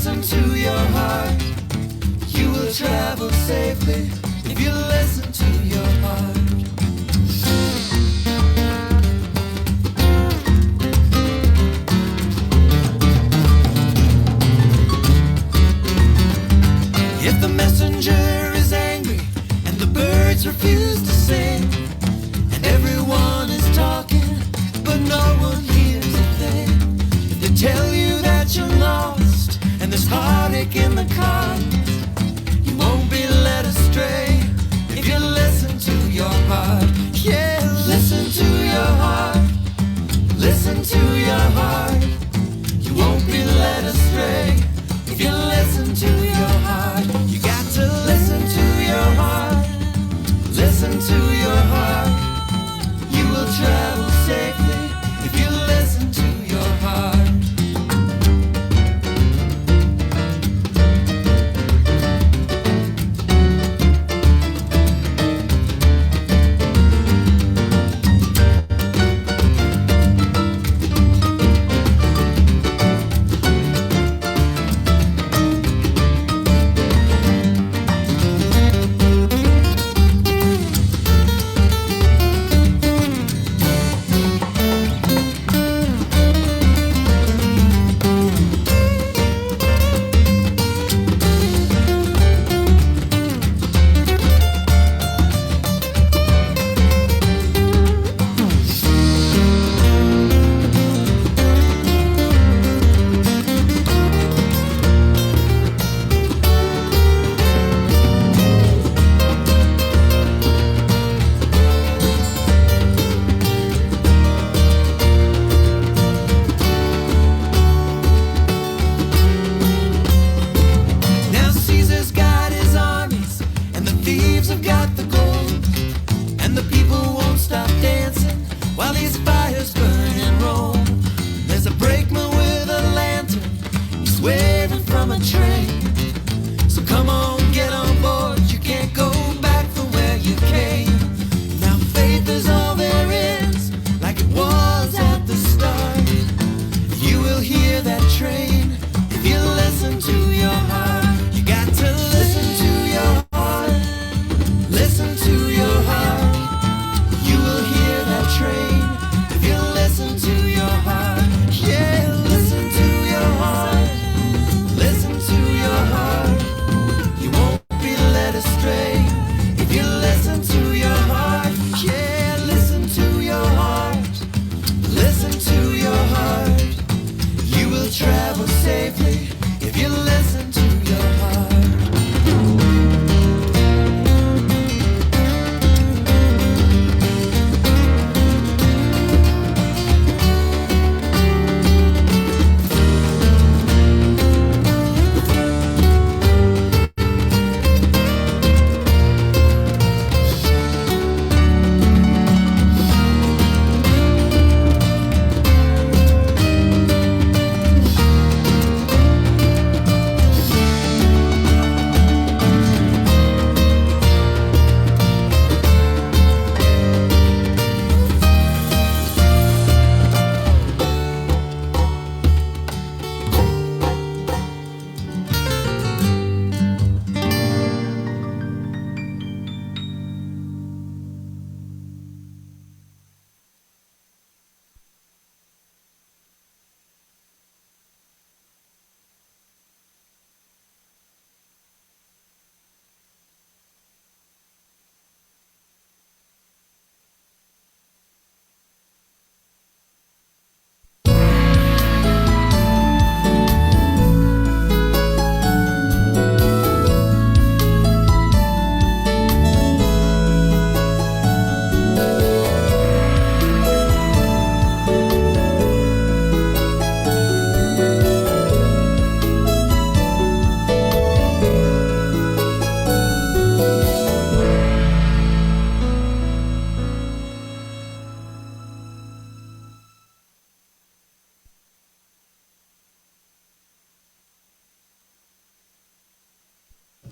listen to your heart, you will travel safely. If you listen to your heart. If the messenger is angry and the birds refuse to sing, and everyone is talking but no one hears a thing, if they tell you that you're lost and there's heartache in the cars, you won't be led astray if you listen to your heart. Yeah, listen to your heart, listen to your heart. You won't be led astray if you listen to your heart. You got to listen to your heart, listen to your heart. You will travel safely if you listen to your heart.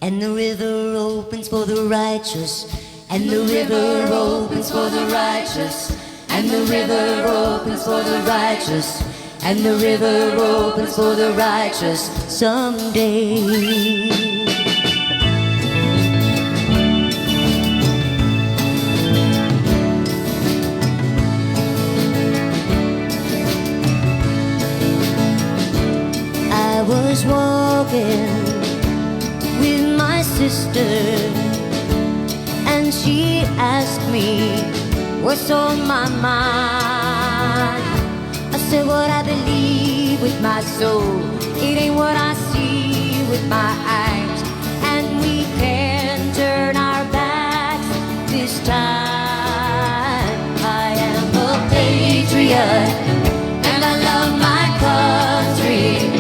And the river opens for the righteous, and the river opens for the righteous, and the river opens for the righteous, and the river opens for the righteous someday. I was walking with my sister, and she asked me what's on my mind. I said what I believe with my soul, it ain't what I see with my eyes, and we can turn our backs this time. I am a patriot and I love my country,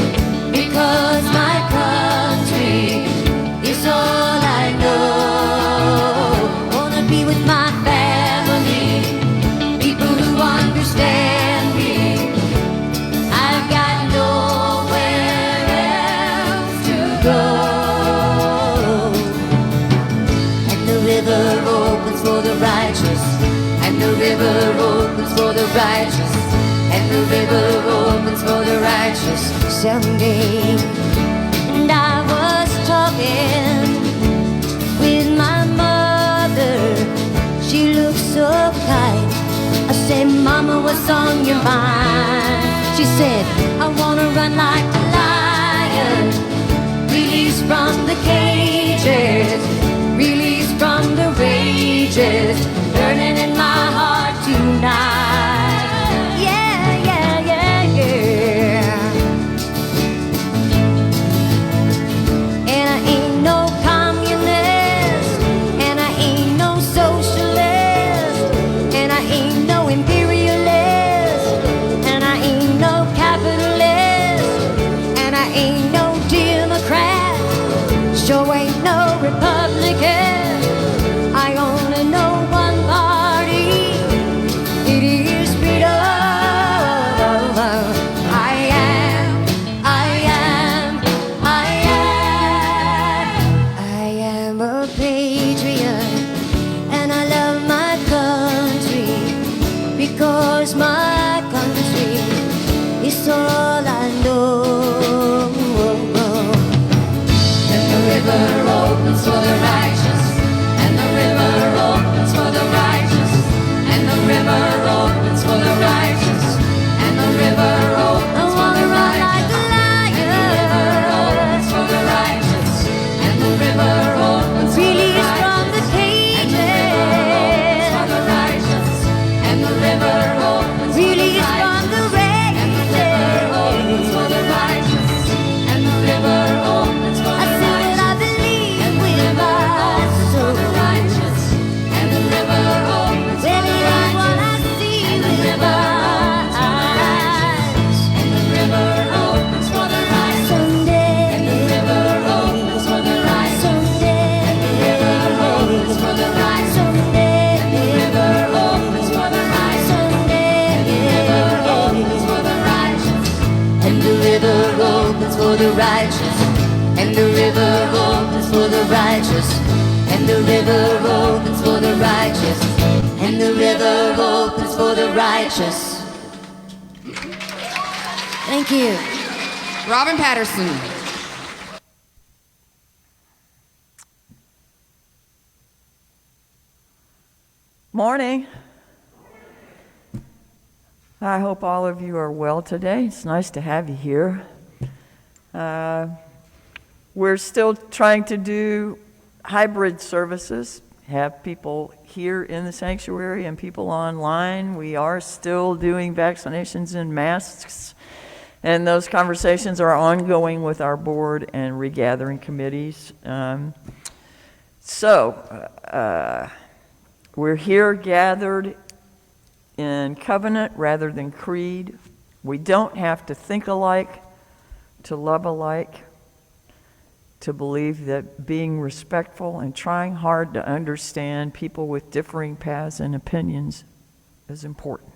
because my country is all I know. Wanna be with my family, people who understand me. I've got nowhere else to go. And the river opens for the righteous, and the river opens for the righteous, and the river opens for the righteous someday. And I was talking with my mother, she looked so kind. I said, Mama, what's on your mind? She said, I wanna run like a lion, released from the cages, released from the rages, burning in my heart tonight. Yeah, yeah, yeah, yeah. And I ain't no communist, and I ain't no socialist, and I ain't no imperialist, and I ain't no capitalist, and I ain't no Democrat, sure ain't no Republican. I only know one party, it is freedom. I am a patriot, and I love my country, because my country is all I know. And the river opens for the righteous, and the river opens for the righteous, and the river opens for the righteous, and the river opens for the righteous, and the river opens for the righteous, and the river opens for the righteous, and the river opens for the righteous, and the river opens for the righteous, and the river opens for the righteous, and the river opens for the righteous. I said what I believe with my soul, and the river opens for the righteous, what I see with my eyes, and the river opens for the righteous someday, and the river opens for the righteous someday, and the river opens for the righteous someday, and the river opens for the righteous someday, and the river opens for the righteous, and the river opens for the righteous, and the river opens for the righteous, and the river opens for the righteous, and the river opens for the righteous. Thank you. Robin Patterson. Morning. I hope all of you are well today. It's nice to have you here. We're still trying to do hybrid services, have people here in the sanctuary and people online. We are still doing vaccinations and masks, and those conversations are ongoing with our board and regathering committees. We're here gathered in covenant rather than creed. We don't have to think alike to love alike, to believe that being respectful and trying hard to understand people with differing paths and opinions is important.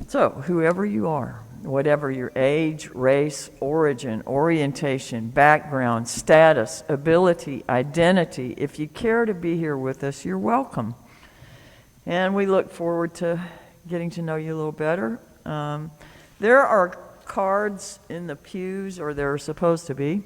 So, whoever you are, whatever your age, race, origin, orientation, background, status, ability, identity, if you care to be here with us, you're welcome. And we look forward to getting to know you a little better. There are cards in the pews, or there are supposed to be,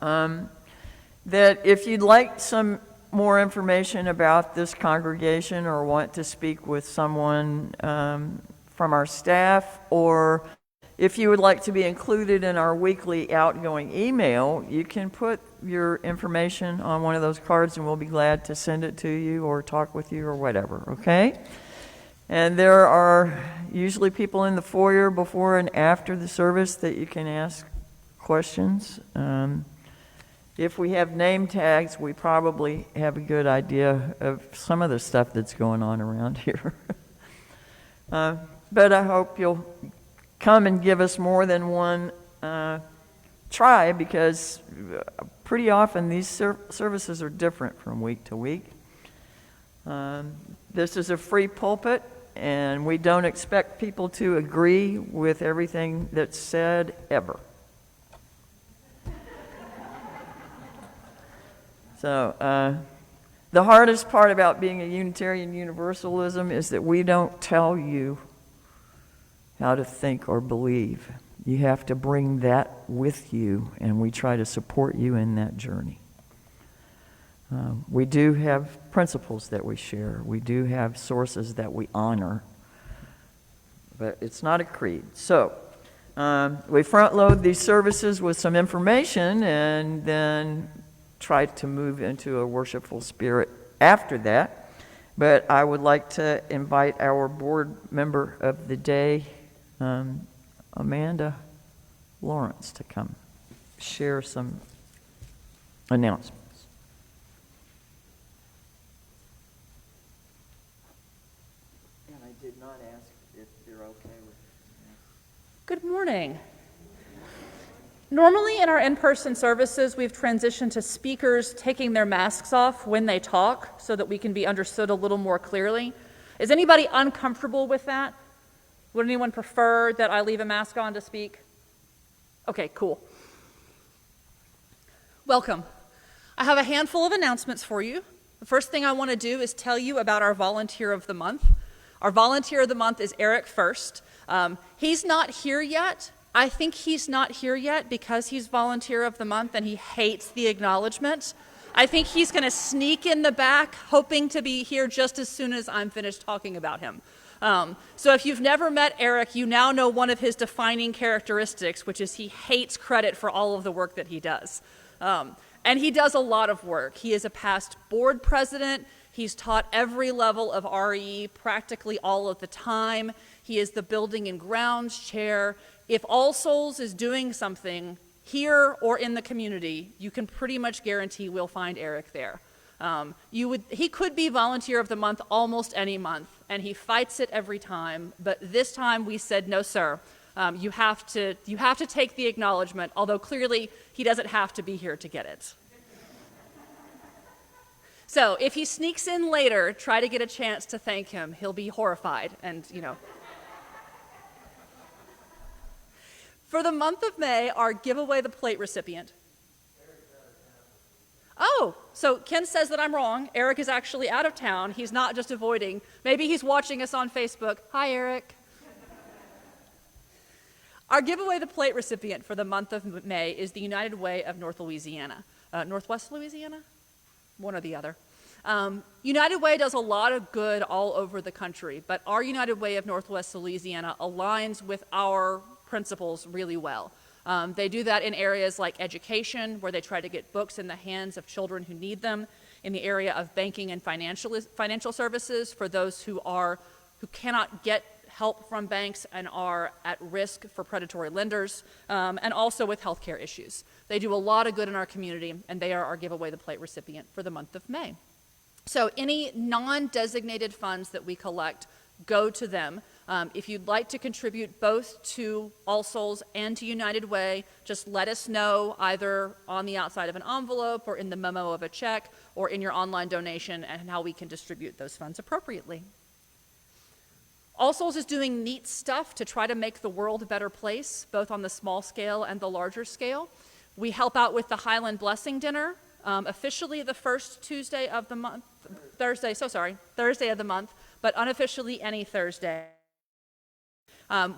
that if you'd like some more information about this congregation or want to speak with someone from our staff, or if you would like to be included in our weekly outgoing email, you can put your information on one of those cards and we'll be glad to send it to you or talk with you or whatever, okay? And there are usually people in the foyer before and after the service that you can ask questions. If we have name tags, we probably have a good idea of some of the stuff that's going on around here. But I hope you'll come and give us more than one try, because pretty often these services are different from week to week. This is a free pulpit, and we don't expect people to agree with everything that's said ever. So the hardest part about being a Unitarian Universalism is that we don't tell you how to think or believe. You have to bring that with you, and we try to support you in that journey. We do have principles that we share. We do have sources that we honor, but it's not a creed. So we front load these services with some information and then try to move into a worshipful spirit after that. But I would like to invite our board member of the day, Amanda Lawrence, to come share some announcements. And I did not ask if you're okay with that. Good morning. Normally in our in-person services, we've transitioned to speakers taking their masks off when they talk so that we can be understood a little more clearly. Is anybody uncomfortable with that? Would anyone prefer that I leave a mask on to speak? Okay, cool. Welcome. I have a handful of announcements for you. The first thing I want to do is tell you about our Volunteer of the Month. Our Volunteer of the Month is Eric First. He's not here yet. I think he's not here yet because he's Volunteer of the Month and he hates the acknowledgement. I think he's going to sneak in the back, hoping to be here just as soon as I'm finished talking about him. So if you've never met Eric, you now know one of his defining characteristics, which is he hates credit for all of the work that he does. And he does a lot of work. He is a past board president. He's taught every level of RE practically all of the time. He is the building and grounds chair. If All Souls is doing something here or in the community, you can pretty much guarantee we'll find Eric there. He could be Volunteer of the Month almost any month, and he fights it every time. But this time we said, no, sir. You have to take the acknowledgement, although clearly he doesn't have to be here to get it. So if he sneaks in later, try to get a chance to thank him. He'll be horrified, and For the month of May, our giveaway the plate recipient. Oh, so Ken says that I'm wrong. Eric is actually out of town. He's not just avoiding. Maybe he's watching us on Facebook. Hi, Eric. Our giveaway the plate recipient for the month of May is the United Way of North Louisiana. Northwest Louisiana? One or the other. United Way does a lot of good all over the country, but our United Way of Northwest Louisiana aligns with our principles really well. They do that in areas like education, where they try to get books in the hands of children who need them, in the area of banking and financial services for those who cannot get help from banks and are at risk for predatory lenders, and also with healthcare issues. They do a lot of good in our community, and they are our giveaway the plate recipient for the month of May. So any non-designated funds that we collect go to them. If you'd like to contribute both to All Souls and to United Way, just let us know either on the outside of an envelope or in the memo of a check or in your online donation, and how we can distribute those funds appropriately. All Souls is doing neat stuff to try to make the world a better place, both on the small scale and the larger scale. We help out with the Highland Blessing Dinner, officially the first Thursday of the month, but unofficially any Thursday.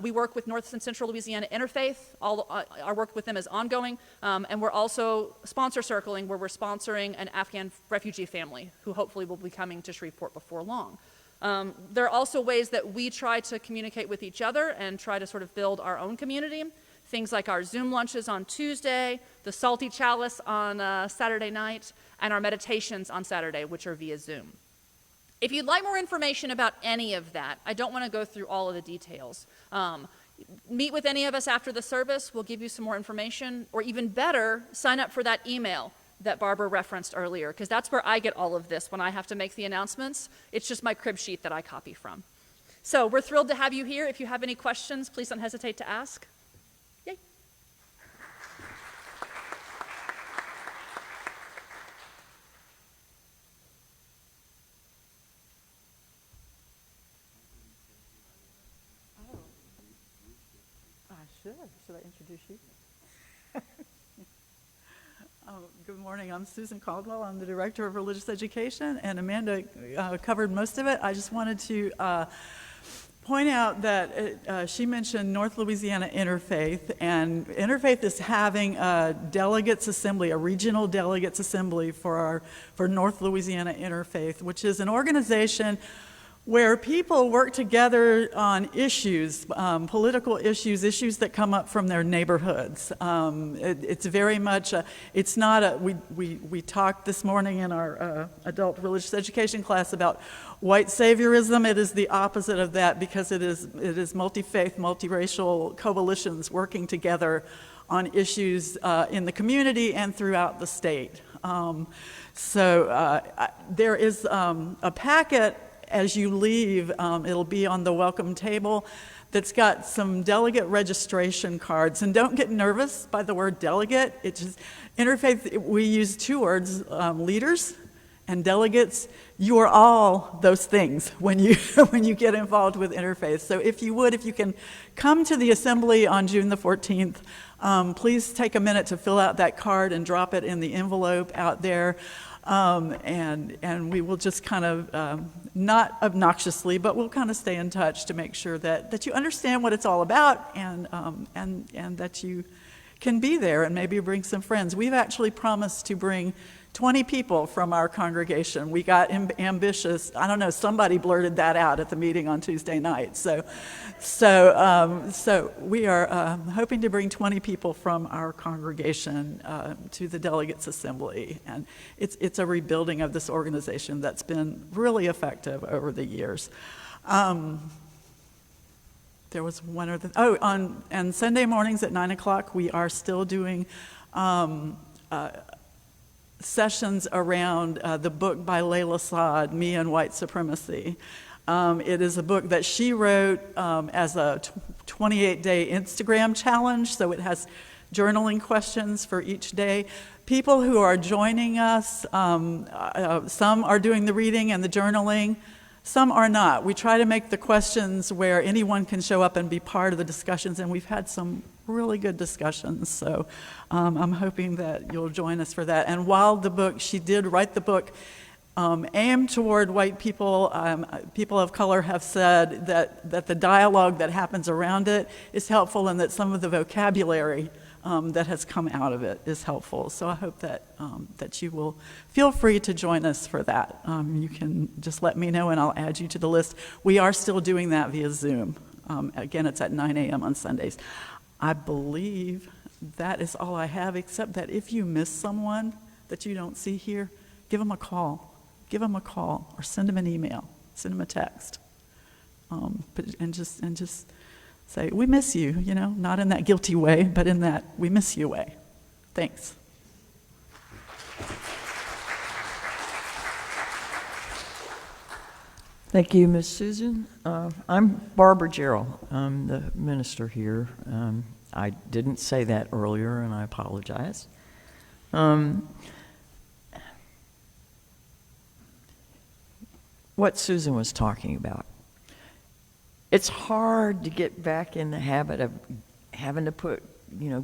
We work with North and Central Louisiana Interfaith. Our work with them is ongoing, and we're also sponsor circling, where we're sponsoring an Afghan refugee family who hopefully will be coming to Shreveport before long. There are also ways that we try to communicate with each other and try to sort of build our own community. Things like our Zoom lunches on Tuesday, the Salty Chalice on Saturday night, and our meditations on Saturday, which are via Zoom. If you'd like more information about any of that, I don't want to go through all of the details. Meet with any of us after the service. We'll give you some more information. Or even better, sign up for that email that Barbara referenced earlier, because that's where I get all of this when I have to make the announcements. It's just my crib sheet that I copy from. So we're thrilled to have you here. If you have any questions, please don't hesitate to ask. Yay. Should I introduce you? Good morning. I'm Susan Caldwell. I'm the Director of Religious Education, and Amanda covered most of it. I just wanted to point out that she mentioned North Louisiana Interfaith, and Interfaith is having a delegates assembly, a regional delegates assembly for North Louisiana Interfaith, which is an organization where people work together on issues, political issues that come up from their neighborhoods. It's very much, it's not a, we talked this morning in our adult religious education class about white saviorism. It is the opposite of that, because it is multi-faith, multiracial coalitions working together on issues in the community and throughout the state. There is a packet as you leave, it'll be on the welcome table, that's got some delegate registration cards. And don't get nervous by the word delegate. It's just, interfaith, we use two words, leaders and delegates. You are all those things when you when you get involved with interfaith. So if you can come to the assembly on June the 14th, please take a minute to fill out that card and drop it in the envelope out there. And we will just kind of, not obnoxiously, but we'll kind of stay in touch to make sure that you understand what it's all about, and that you can be there and maybe bring some friends. We've actually promised to bring 20 people from our congregation. We got ambitious. I don't know, somebody blurted that out at the meeting on Tuesday night. So we are hoping to bring 20 people from our congregation to the Delegates Assembly. And it's a rebuilding of this organization that's been really effective over the years. There was one other, on Sunday mornings at 9 o'clock, we are still doing sessions around the book by Layla Saad, Me and White Supremacy. It is a book that she wrote as a 28-day Instagram challenge, so it has journaling questions for each day. People who are joining us, some are doing the reading and the journaling, some are not. We try to make the questions where anyone can show up and be part of the discussions, and we've had some really good discussions, so I'm hoping that you'll join us for that. And while she did write the book aimed toward white people, people of color have said that the dialogue that happens around it is helpful, and that some of the vocabulary that has come out of it is helpful. So I hope that you will feel free to join us for that. You can just let me know and I'll add you to the list. We are still doing that via Zoom. Again, it's at 9 a.m. on Sundays. I believe that is all I have, except that if you miss someone that you don't see here, give them a call. Give them a call or send them an email, send them a text. And just say, we miss you, not in that guilty way, but in that we miss you way. Thanks. Thank you, Ms. Susan. I'm Barbara Jarrell. I'm the minister here. I didn't say that earlier, and I apologize. What Susan was talking about. It's hard to get back in the habit of having to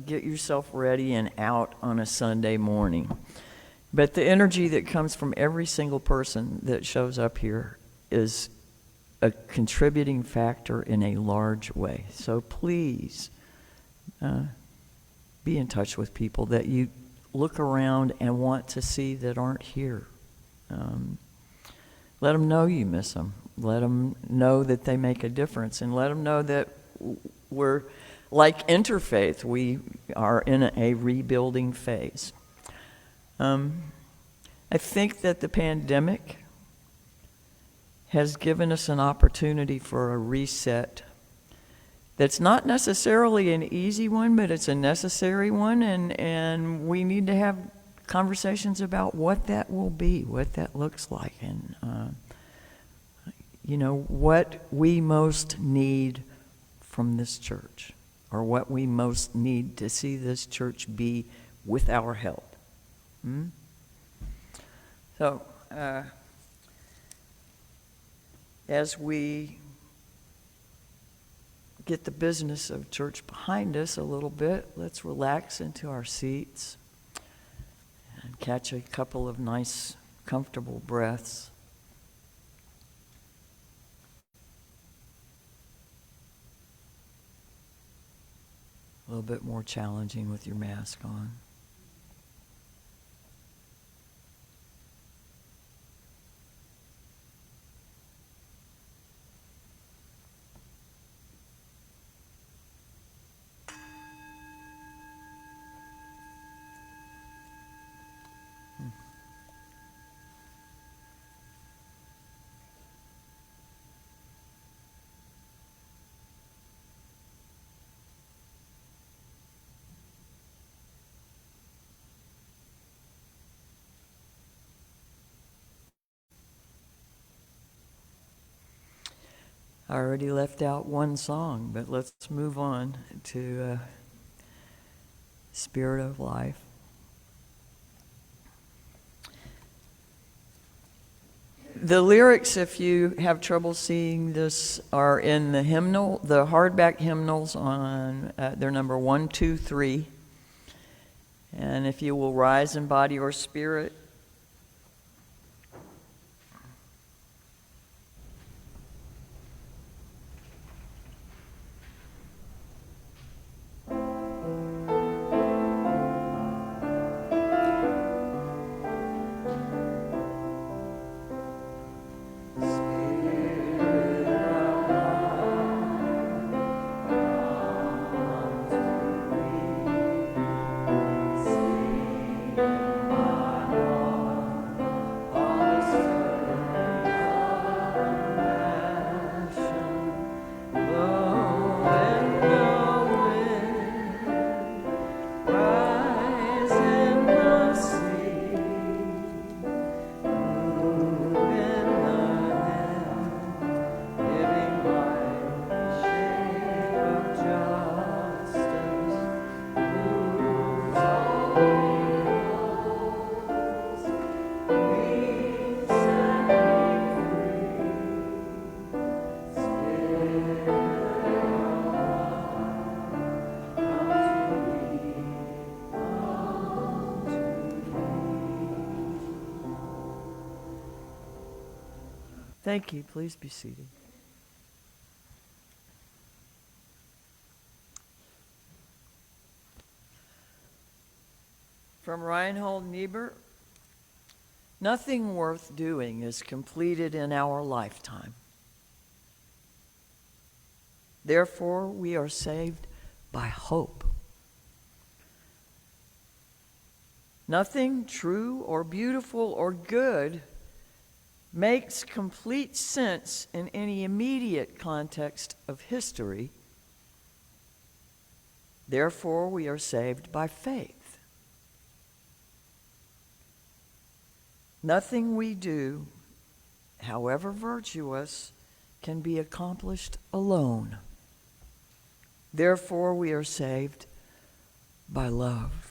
get yourself ready and out on a Sunday morning. But the energy that comes from every single person that shows up here is a contributing factor in a large way. So please be in touch with people that you look around and want to see that aren't here. Let them know you miss them. Let them know that they make a difference, and let them know that we're like interfaith. We are in a rebuilding phase. I think that the pandemic has given us an opportunity for a reset that's not necessarily an easy one, but it's a necessary one, and we need to have conversations about what that will be, what that looks like, and what we most need from this church, or what we most need to see this church be with our help. So, as we get the business of church behind us a little bit, let's relax into our seats and catch a couple of nice, comfortable breaths. A little bit more challenging with your mask on. I already left out one song, but let's move on to Spirit of Life. The lyrics, if you have trouble seeing this, are in the hymnal, the hardback hymnals on, they're number 1, 2, 3. And if you will rise in body or spirit, thank you. Please be seated. From Reinhold Niebuhr, nothing worth doing is completed in our lifetime. Therefore, we are saved by hope. Nothing true or beautiful or good makes complete sense in any immediate context of history. Therefore, we are saved by faith. Nothing we do, however virtuous, can be accomplished alone. Therefore, we are saved by love.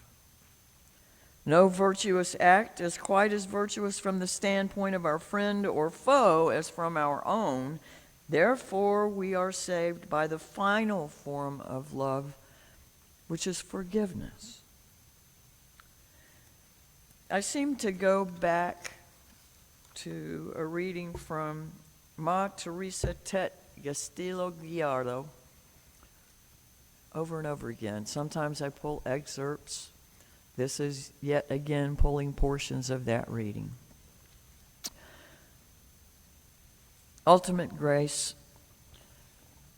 No virtuous act is quite as virtuous from the standpoint of our friend or foe as from our own. Therefore, we are saved by the final form of love, which is forgiveness. I seem to go back to a reading from Ma Teresa Tet Castillo Gallardo over and over again. Sometimes I pull excerpts. This is yet again pulling portions of that reading. Ultimate grace,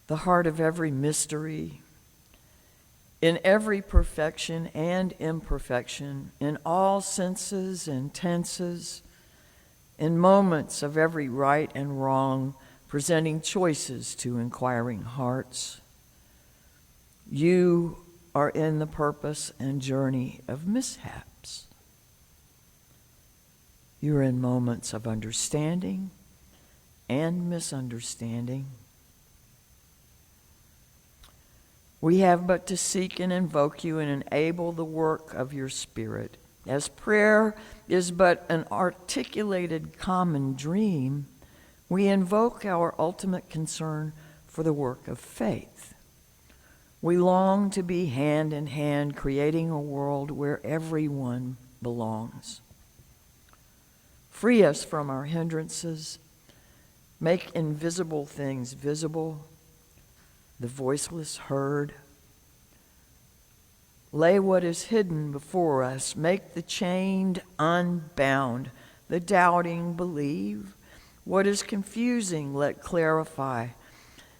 the heart of every mystery, in every perfection and imperfection, in all senses and tenses, in moments of every right and wrong, presenting choices to inquiring hearts. You are in the purpose and journey of mishaps. You're in moments of understanding and misunderstanding. We have but to seek and invoke you and enable the work of your Spirit. As prayer is but an articulated common dream, we invoke our ultimate concern for the work of faith. We long to be hand in hand, creating a world where everyone belongs. Free us from our hindrances. Make invisible things visible, the voiceless heard. Lay what is hidden before us. Make the chained unbound, the doubting believe. What is confusing, let clarify.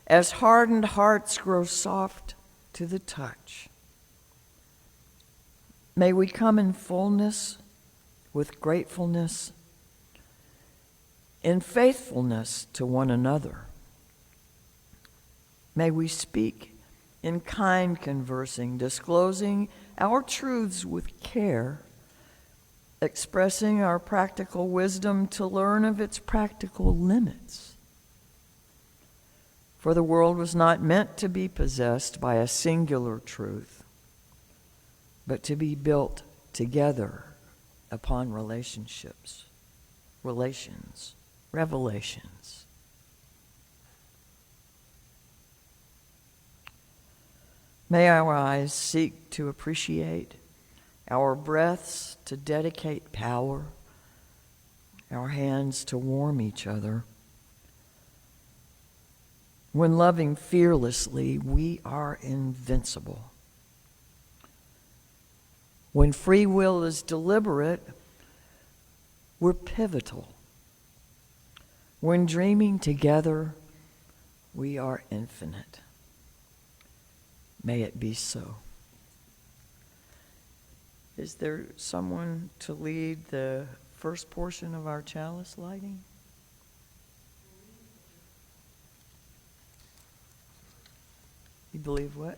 As hardened hearts grow soft to the touch. May we come in fullness with gratefulness, in faithfulness to one another. May we speak in kind conversing, disclosing our truths with care, expressing our practical wisdom to learn of its practical limits. For the world was not meant to be possessed by a singular truth, but to be built together upon relationships, relations, revelations. May our eyes seek to appreciate, our breaths to dedicate power, our hands to warm each other. When loving fearlessly, we are invincible. When free will is deliberate, we're pivotal. When dreaming together, we are infinite. May it be so. Is there someone to lead the first portion of our chalice lighting? You believe what?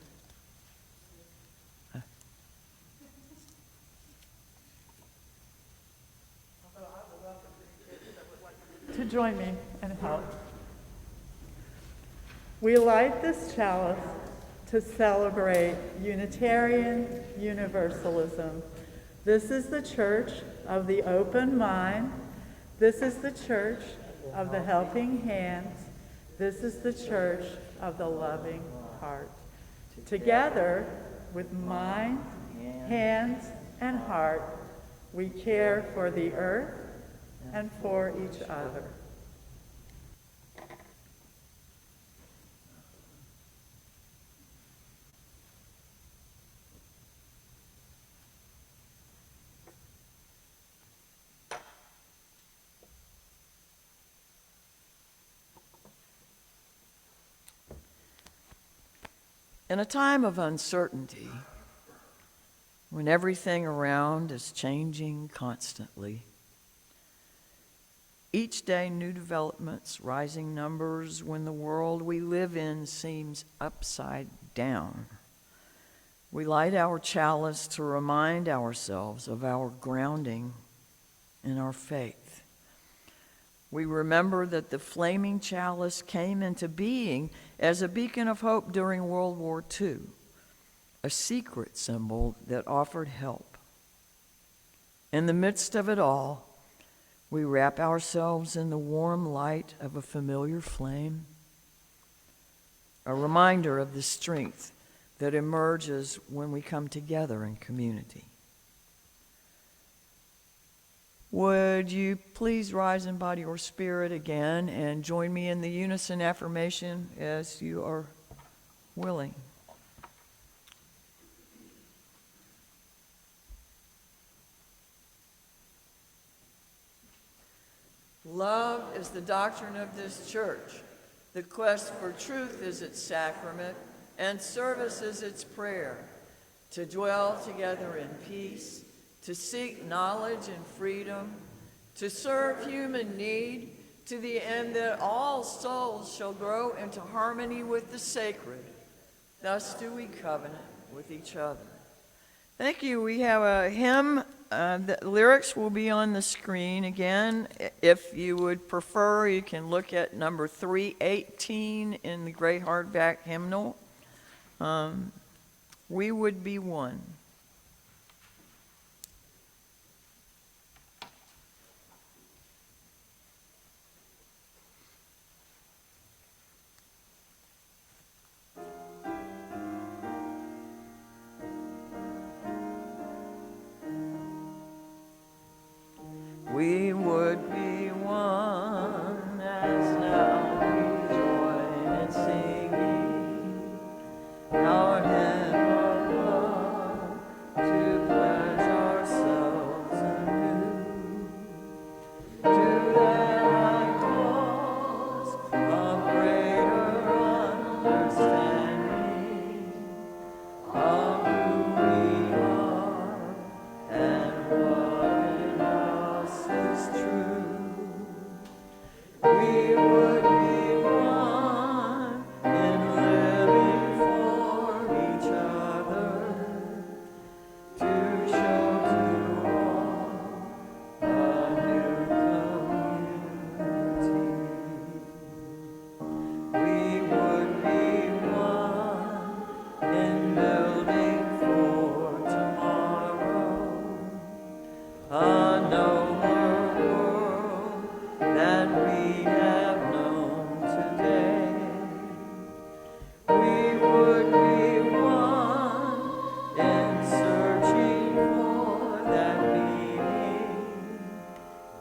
To join me and help. We light this chalice to celebrate Unitarian Universalism. This is the church of the open mind. This is the church of the helping hands. This is the church of the loving heart. Together, with mind, hands, and heart, we care for the earth and for each other. In a time of uncertainty, when everything around is changing constantly, each day new developments, rising numbers, when the world we live in seems upside down, we light our chalice to remind ourselves of our grounding in our faith. We remember that the flaming chalice came into being as a beacon of hope during World War II, a secret symbol that offered help. In the midst of it all, we wrap ourselves in the warm light of a familiar flame, a reminder of the strength that emerges when we come together in community. Would you please rise in body or spirit again and join me in the unison affirmation as you are willing? Love is the doctrine of this church. The quest for truth is its sacrament, and service is its prayer. To dwell together in peace, to seek knowledge and freedom, to serve human need, to the end that all souls shall grow into harmony with the sacred. Thus do we covenant with each other. Thank you. We have a hymn. The lyrics will be on the screen again. If you would prefer, you can look at number 318 in the gray hardback hymnal. We would be one. We would be one as now we join in singing our hymn of love to pledge ourselves anew to that high cause of greater understanding of who we are and what in us is true. We would be one in living for each other to show to all a new community. We would be one in building for tomorrow a nobler world than we have known today. We would be one in searching for that meaning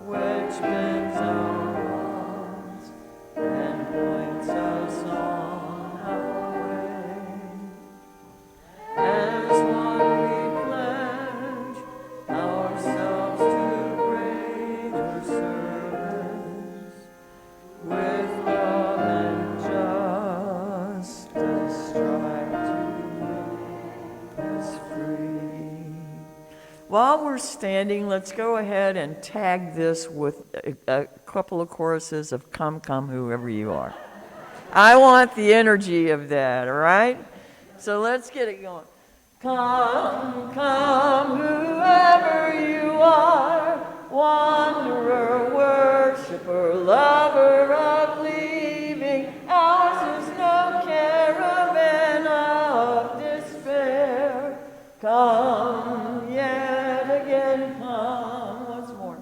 which bends our wrongs and points us on our way. As one we pledge ourselves to greater service, with love and justice strive to make us free. While we're standing, let's go ahead and tag this with a couple of choruses of Come, Come, Whoever You Are. I want the energy of that, all right? So let's get it going. Come, come, whoever you are, wanderer, worshiper, lover of leaving. Ours is no caravan of despair. Come, yet again, come. Once more.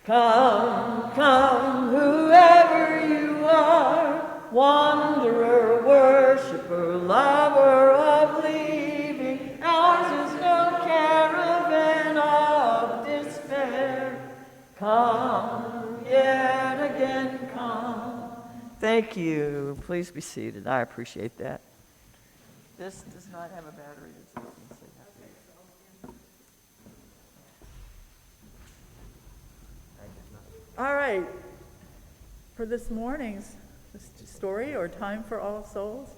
Come, come, whoever you are, wanderer, worshiper, lover of leaving. Ours is no caravan of despair. Come, yet again, come. Thank you. Please be seated. I appreciate that. This does not have a battery. As you can see. All right, for this morning's story or Time for All Souls,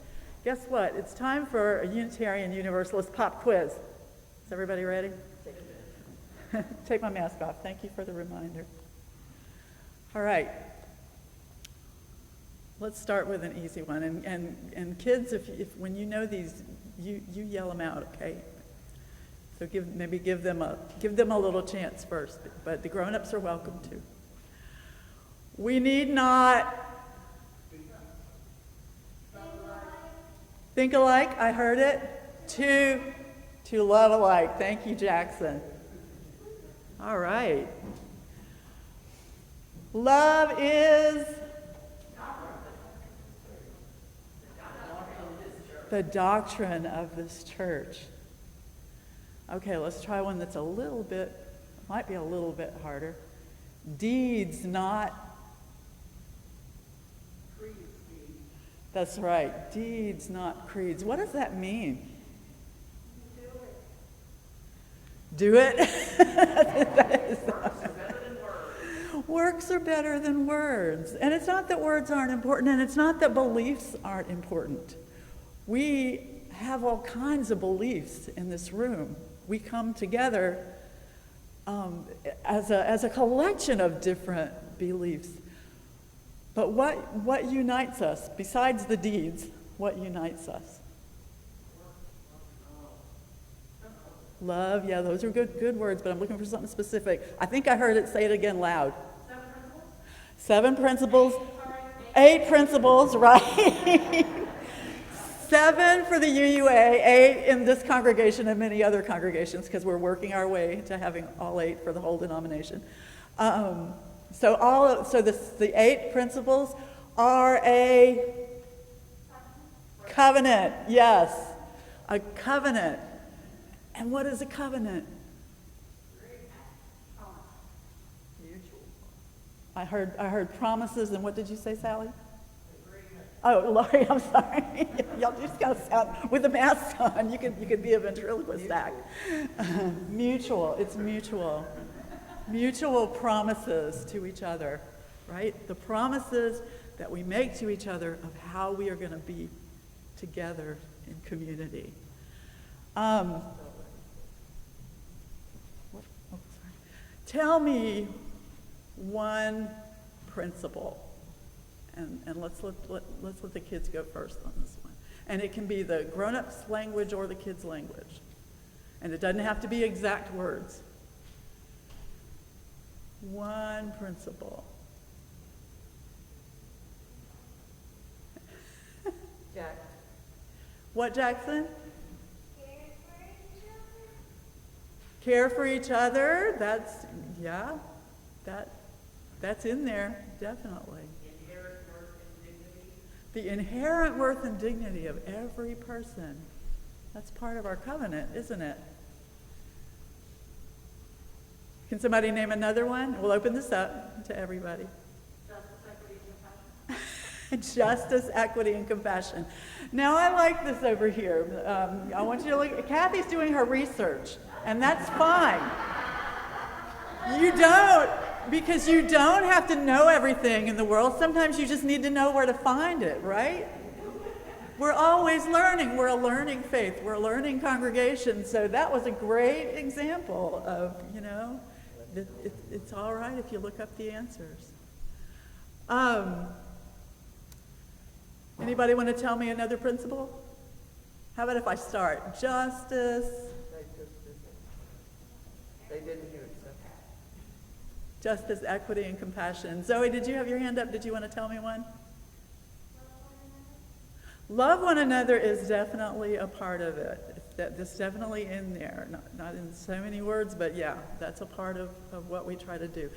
guess what? It's time for a Unitarian Universalist pop quiz. Is everybody ready? Take my mask off. Thank you for the reminder. All right. Let's start with an easy one. And kids, if when you know these, you yell them out, okay? So give them a little chance first, but the grown-ups are welcome too. We need not think alike. I heard it. To love alike. Thank you, Jackson. All right. Love is the doctrine of this church. Okay, let's try one that's a little bit Might be a little bit harder. Deeds, not creeds. That's right. Deeds, not creeds. What does that mean? Do it. Works are better than words. And it's not that words aren't important, and it's not that beliefs aren't important. We have all kinds of beliefs in this room. We come together as a collection of different beliefs. But what unites us, besides the deeds, what unites us? Love, yeah, those are good words, but I'm looking for something specific. I think I heard it, say it again loud. 7 principles. 8 principles, right? 7 for the UUA, 8 in this congregation and many other congregations, because we're working our way to having all 8 for the whole denomination. The 8 principles are a covenant, yes, a covenant. And what is a covenant? I heard promises, and what did you say, Sally? Oh, Laurie, I'm sorry. Y'all just got to sound with the mask on. You could be a ventriloquist act. Mutual. It's mutual. Mutual promises to each other, right? The promises that we make to each other of how we are going to be together in community. Tell me one principle, and let's let the kids go first on this one. And it can be the grown-ups' language or the kids' language, and it doesn't have to be exact words. One principle. Jack. What, Jackson? Care for each other. That's, yeah, that's in there, definitely. The inherent worth and dignity of every person. That's part of our covenant, isn't it? Can somebody name another one? We'll open this up to everybody. Justice, equity, and compassion. Now, I like this over here. I want you to look. Kathy's doing her research, and that's fine. You don't, because you don't have to know everything in the world. Sometimes you just need to know where to find it, right? We're always learning. We're a learning faith. We're a learning congregation. So that was a great example of, it's all right if you look up the answers. Anybody want to tell me another principle? How about if I start? Justice. They didn't hear it. Justice, equity, and compassion. Zoe, did you have your hand up? Did you want to tell me one? Love one another is definitely a part of it. That's definitely in there. Not in so many words, but yeah, that's a part of what we try to do.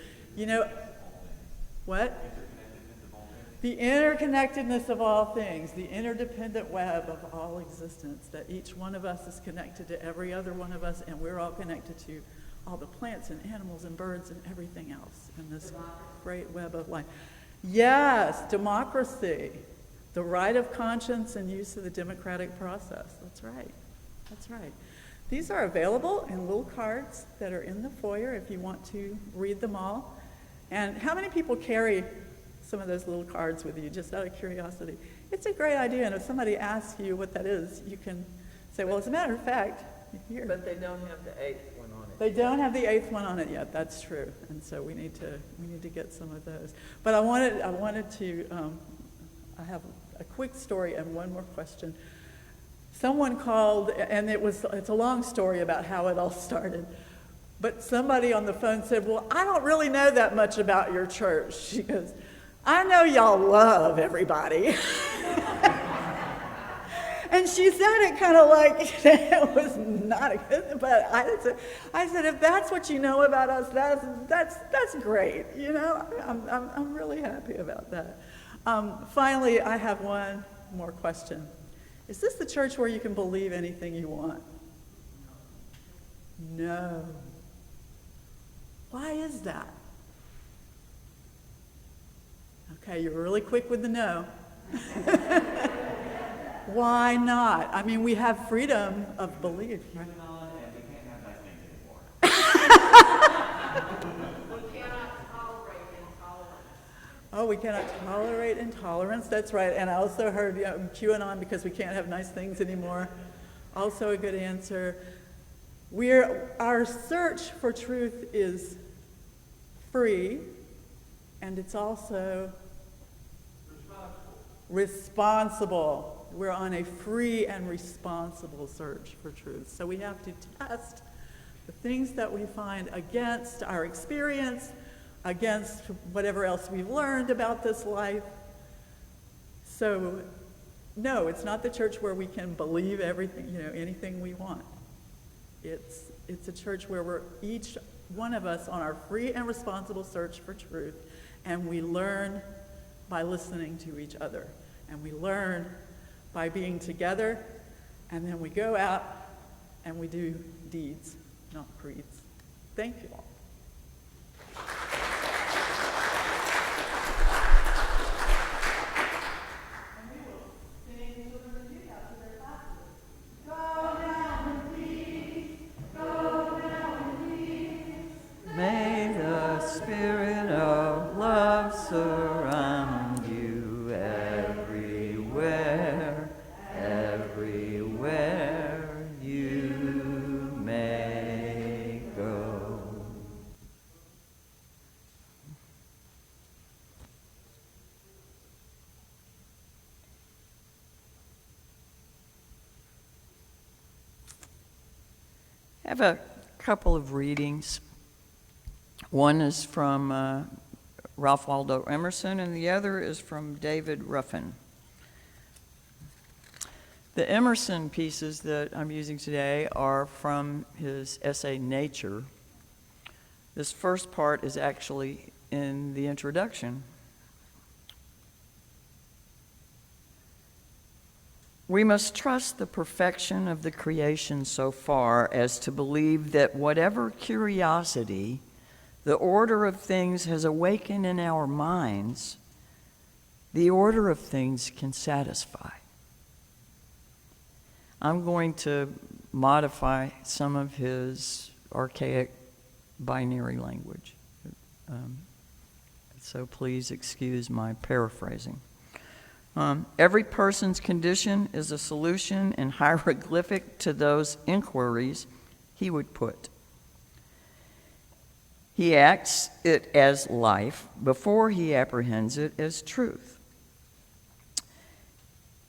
What? The interconnectedness of all things, the interdependent web of all existence, that each one of us is connected to every other one of us, and we're all connected to all the plants and animals and birds and everything else in this great web of life. Yes, democracy, the right of conscience and use of the democratic process. That's right. That's right. These are available in little cards that are in the foyer if you want to read them all. And how many people carry some of those little cards with you, just out of curiosity? It's a great idea, and if somebody asks you what that is, you can say, well, as a matter of fact, here. But they don't have the 8th one on it. They don't have the 8th one on it yet. That's true, and so we need to get some of those. But I wanted to. I have a quick story and one more question. Someone called, and it's a long story about how it all started. But somebody on the phone said, well, I don't really know that much about your church. She goes, I know y'all love everybody. And she said it kind of like it was not a good, but I said, if that's what you know about us, that's great. I'm really happy about that. Finally, I have one more question. Is this the church where you can believe anything you want? No. Why is that? Okay, you're really quick with the no. Why not? I mean, we have freedom of belief, right? Oh, we cannot tolerate intolerance. That's right. And I also heard QAnon because we can't have nice things anymore. Also a good answer. Our search for truth is free, and it's also responsible. We're on a free and responsible search for truth. So we have to test the things that we find against our experience, against whatever else we've learned about this life. So, no, it's not the church where we can believe everything, anything we want. It's a church where we're each one of us on our free and responsible search for truth, and we learn by listening to each other, and we learn by being together, and then we go out and we do deeds, not creeds. Thank you all. May the spirit of love surround you everywhere, everywhere you may go. I have a couple of readings. One is from Ralph Waldo Emerson, and the other is from David Ruffin. The Emerson pieces that I'm using today are from his essay, Nature. This first part is actually in the introduction. We must trust the perfection of the creation so far as to believe that whatever curiosity the order of things has awakened in our minds, the order of things can satisfy. I'm going to modify some of his archaic binary language. So please excuse my paraphrasing. Every person's condition is a solution and hieroglyphic to those inquiries he would put. He acts it as life before he apprehends it as truth.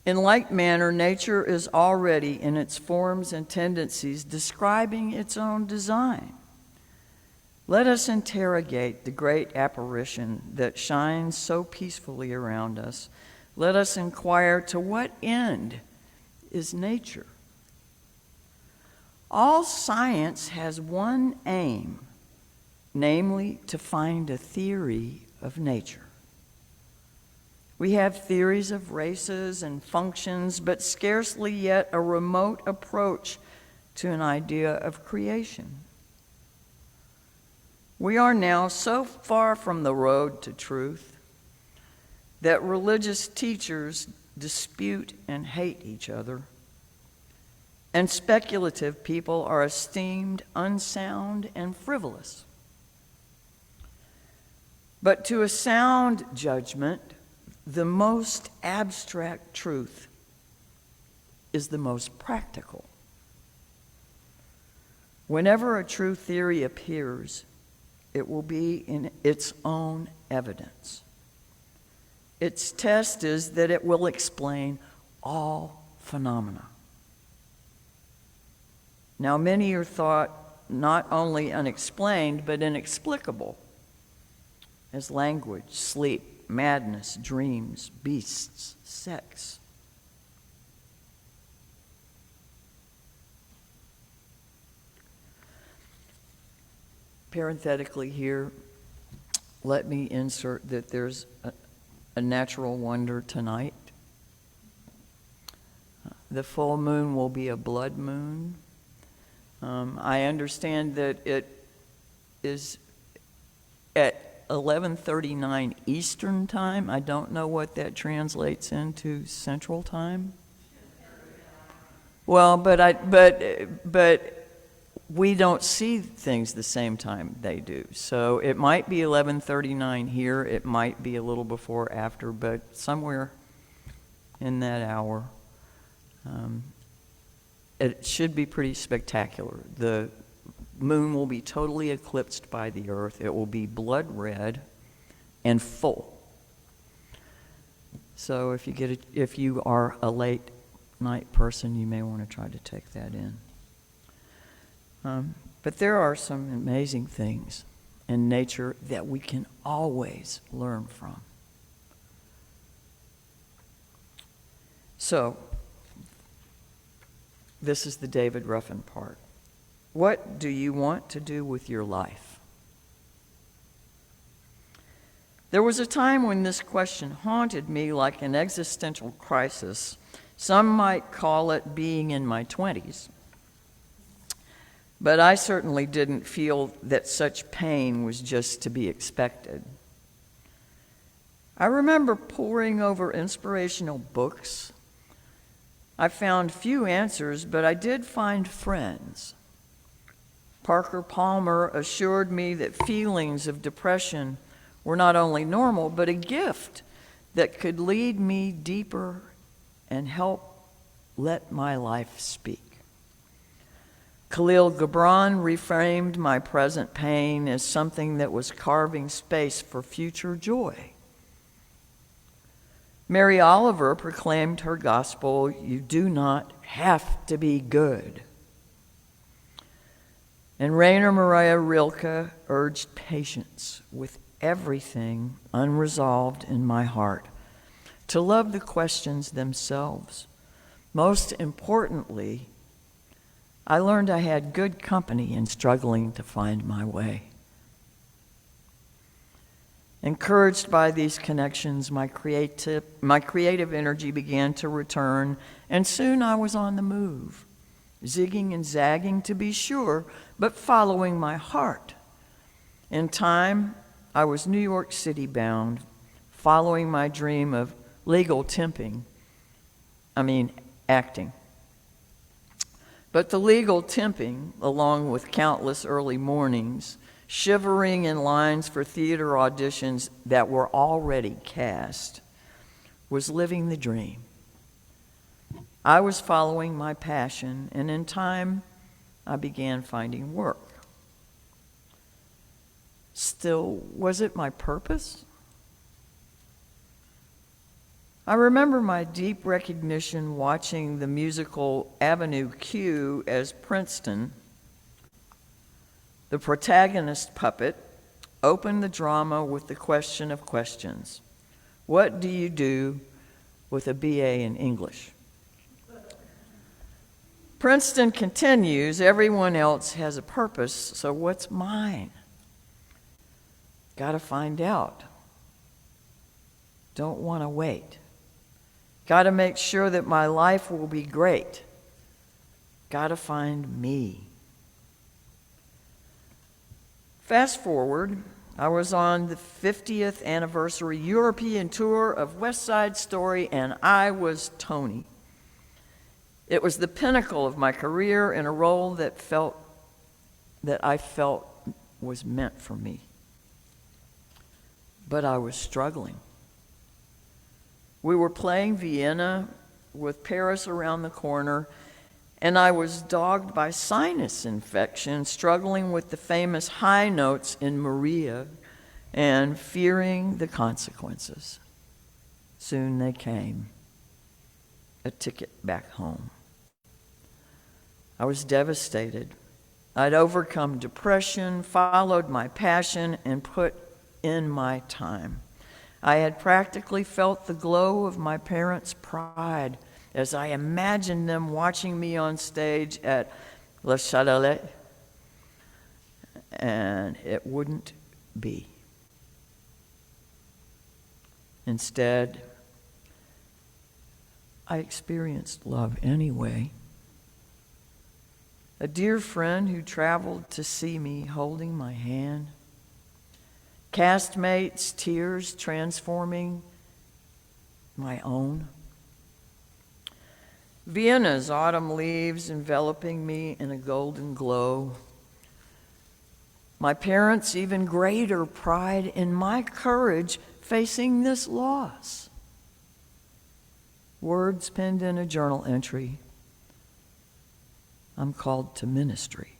In like manner, nature is already in its forms and tendencies describing its own design. Let us interrogate the great apparition that shines so peacefully around us. Let us inquire, to what end is nature? All science has one aim, namely to find a theory of nature. We have theories of races and functions, but scarcely yet a remote approach to an idea of creation. We are now so far from the road to truth that religious teachers dispute and hate each other, and speculative people are esteemed unsound and frivolous. But to a sound judgment, the most abstract truth is the most practical. Whenever a true theory appears, it will be in its own evidence. Its test is that it will explain all phenomena. Now, many are thought not only unexplained, but inexplicable, as language, sleep, madness, dreams, beasts, sex. Parenthetically here, let me insert that there's a natural wonder tonight. The full moon will be a blood moon. I understand that it is 11:39 Eastern Time. I don't know what that translates into Central Time. Well, but we don't see things the same time they do. So it might be 11:39 here. It might be a little before, after, but somewhere in that hour. It should be pretty spectacular. The moon will be totally eclipsed by the earth. It will be blood red and full. So if you are a late night person, you may want to try to take that in. But there are some amazing things in nature that we can always learn from. So, this is the David Ruffin part. What do you want to do with your life? There was a time when this question haunted me like an existential crisis. Some might call it being in my 20s. But I certainly didn't feel that such pain was just to be expected. I remember poring over inspirational books. I found few answers, but I did find friends. Parker Palmer assured me that feelings of depression were not only normal, but a gift that could lead me deeper and help let my life speak. Khalil Gibran reframed my present pain as something that was carving space for future joy. Mary Oliver proclaimed her gospel, "You do not have to be good." And Rainer Maria Rilke urged patience with everything unresolved in my heart, to love the questions themselves. Most importantly, I learned I had good company in struggling to find my way. Encouraged by these connections, my creative energy began to return, and soon I was on the move, zigging and zagging to be sure, but following my heart. In time, I was New York City bound, following my dream of acting. But the legal temping, along with countless early mornings, shivering in lines for theater auditions that were already cast, was living the dream. I was following my passion, and in time, I began finding work. Still, was it my purpose? I remember my deep recognition watching the musical Avenue Q as Princeton, the protagonist puppet, opened the drama with the question of questions. What do you do with a BA in English? Princeton continues, everyone else has a purpose, so what's mine? Gotta find out. Don't want to wait. Gotta make sure that my life will be great. Gotta find me. Fast forward, I was on the 50th anniversary European tour of West Side Story, and I was Tony. It was the pinnacle of my career in a role that I felt was meant for me. But I was struggling. We were playing Vienna with Paris around the corner, and I was dogged by sinus infection, struggling with the famous high notes in Maria and fearing the consequences. Soon they came. A ticket back home. I was devastated. I'd overcome depression, followed my passion, and put in my time. I had practically felt the glow of my parents' pride as I imagined them watching me on stage at Le Châtelet, and it wouldn't be. Instead, I experienced love anyway. A dear friend who traveled to see me, holding my hand, Castmates, tears transforming my own. Vienna's autumn leaves enveloping me in a golden glow. My parents' even greater pride in my courage facing this loss. Words penned in a journal entry. I'm called to ministry.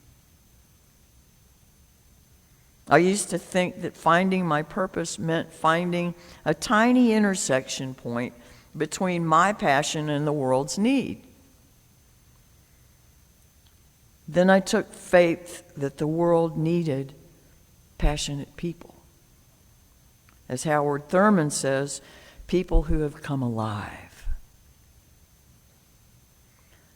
I used to think that finding my purpose meant finding a tiny intersection point between my passion and the world's need. Then I took faith that the world needed passionate people. As Howard Thurman says, people who have come alive.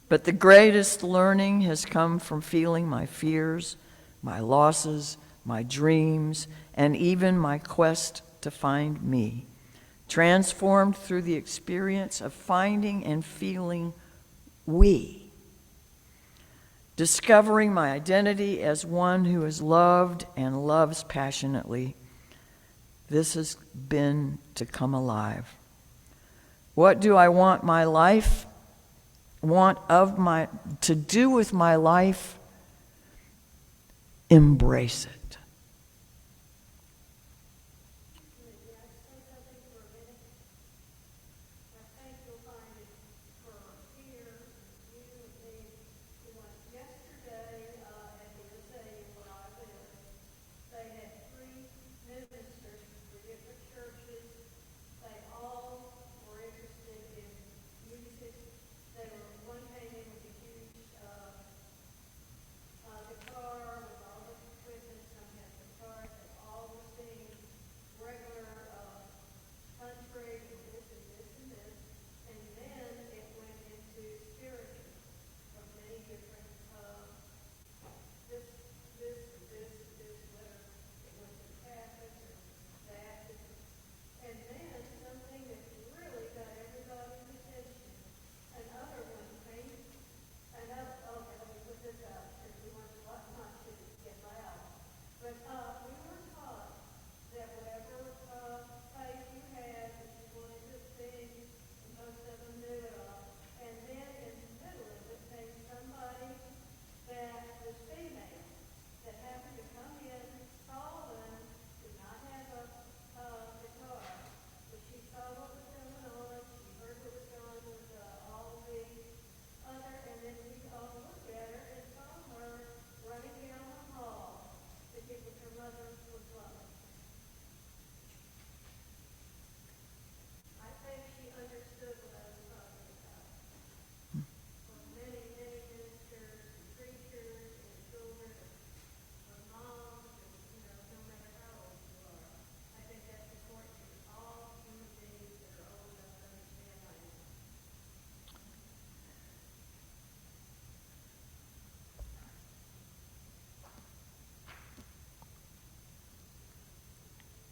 But the greatest learning has come from feeling my fears, my losses, my dreams, and even my quest to find me, transformed through the experience of finding and feeling we, discovering my identity as one who is loved and loves passionately. This has been to come alive. What do I want my life, to do with my life? Embrace it.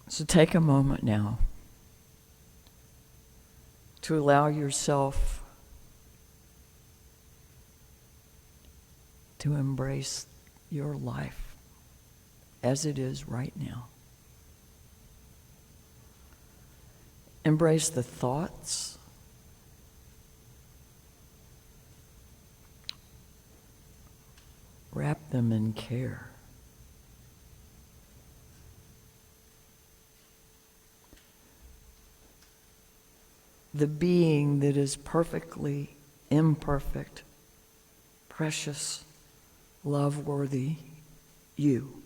So take a moment now to allow yourself to embrace your life as it is right now. Embrace the thoughts, wrap them in care. The being that is perfectly imperfect, precious, love-worthy, you.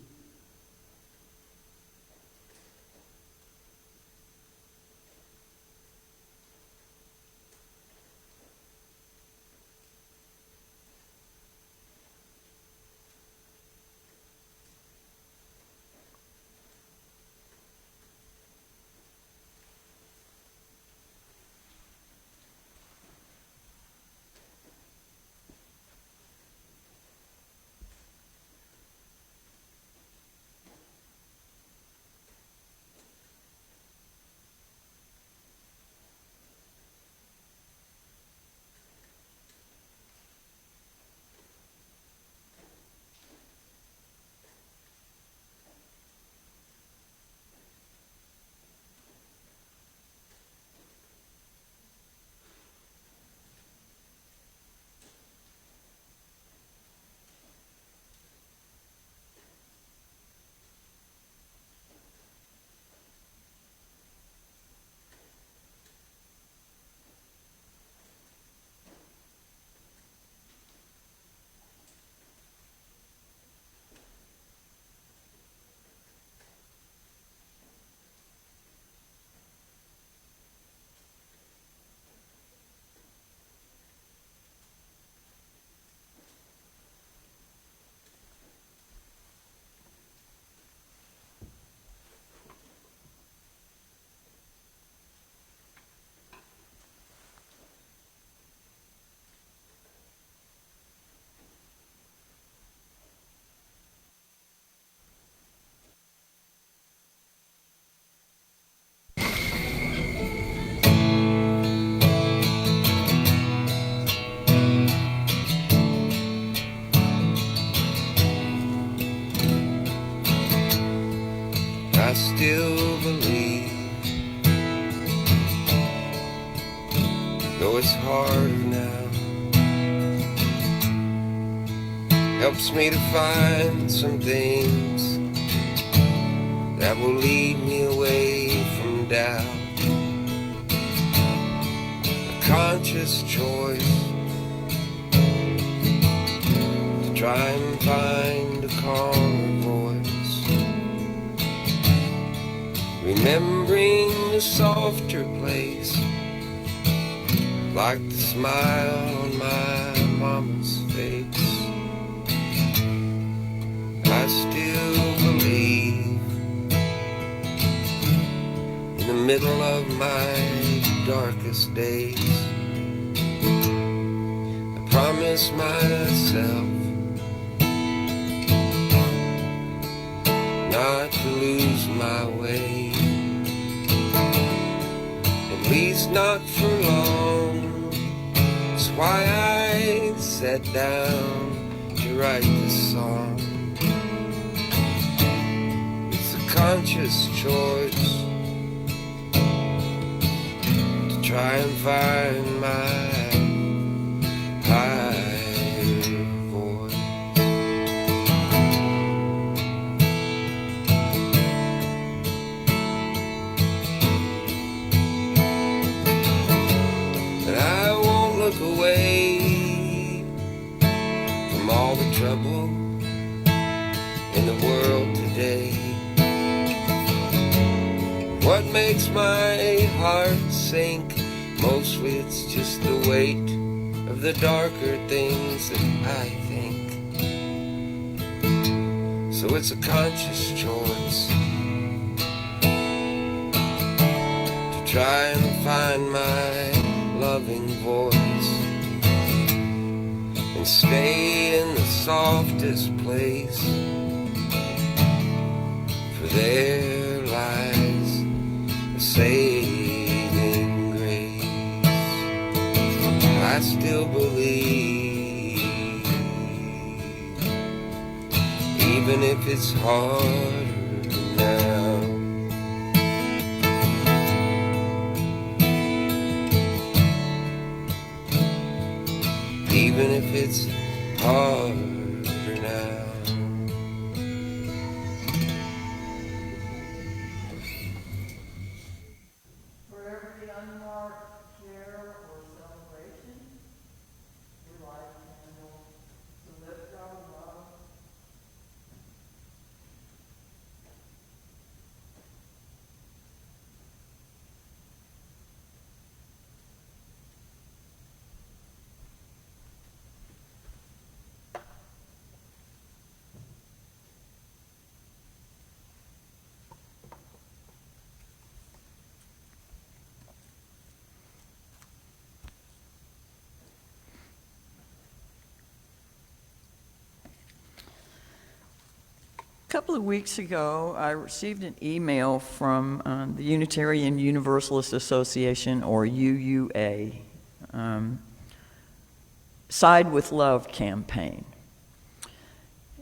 I still believe, though it's harder now. Helps me to find some things that will lead me away from doubt. A conscious choice to try and find a calmer voice, remembering the softer place, like the smile on my mama's face. I still believe, in the middle of my darkest days, I promise myself not to lose my way, at least not for long. That's why I sat down to write this song. Conscious choice to try and find my higher voice. And I won't look away from all the trouble in the world today. What makes my heart sink? Mostly it's just the weight of the darker things that I think. So it's a conscious choice to try and find my loving voice and stay in the softest place, for there lies saving grace. I still believe, even if it's harder now. Even if it's harder now. A couple of weeks ago, I received an email from the Unitarian Universalist Association, or UUA, Side with Love campaign.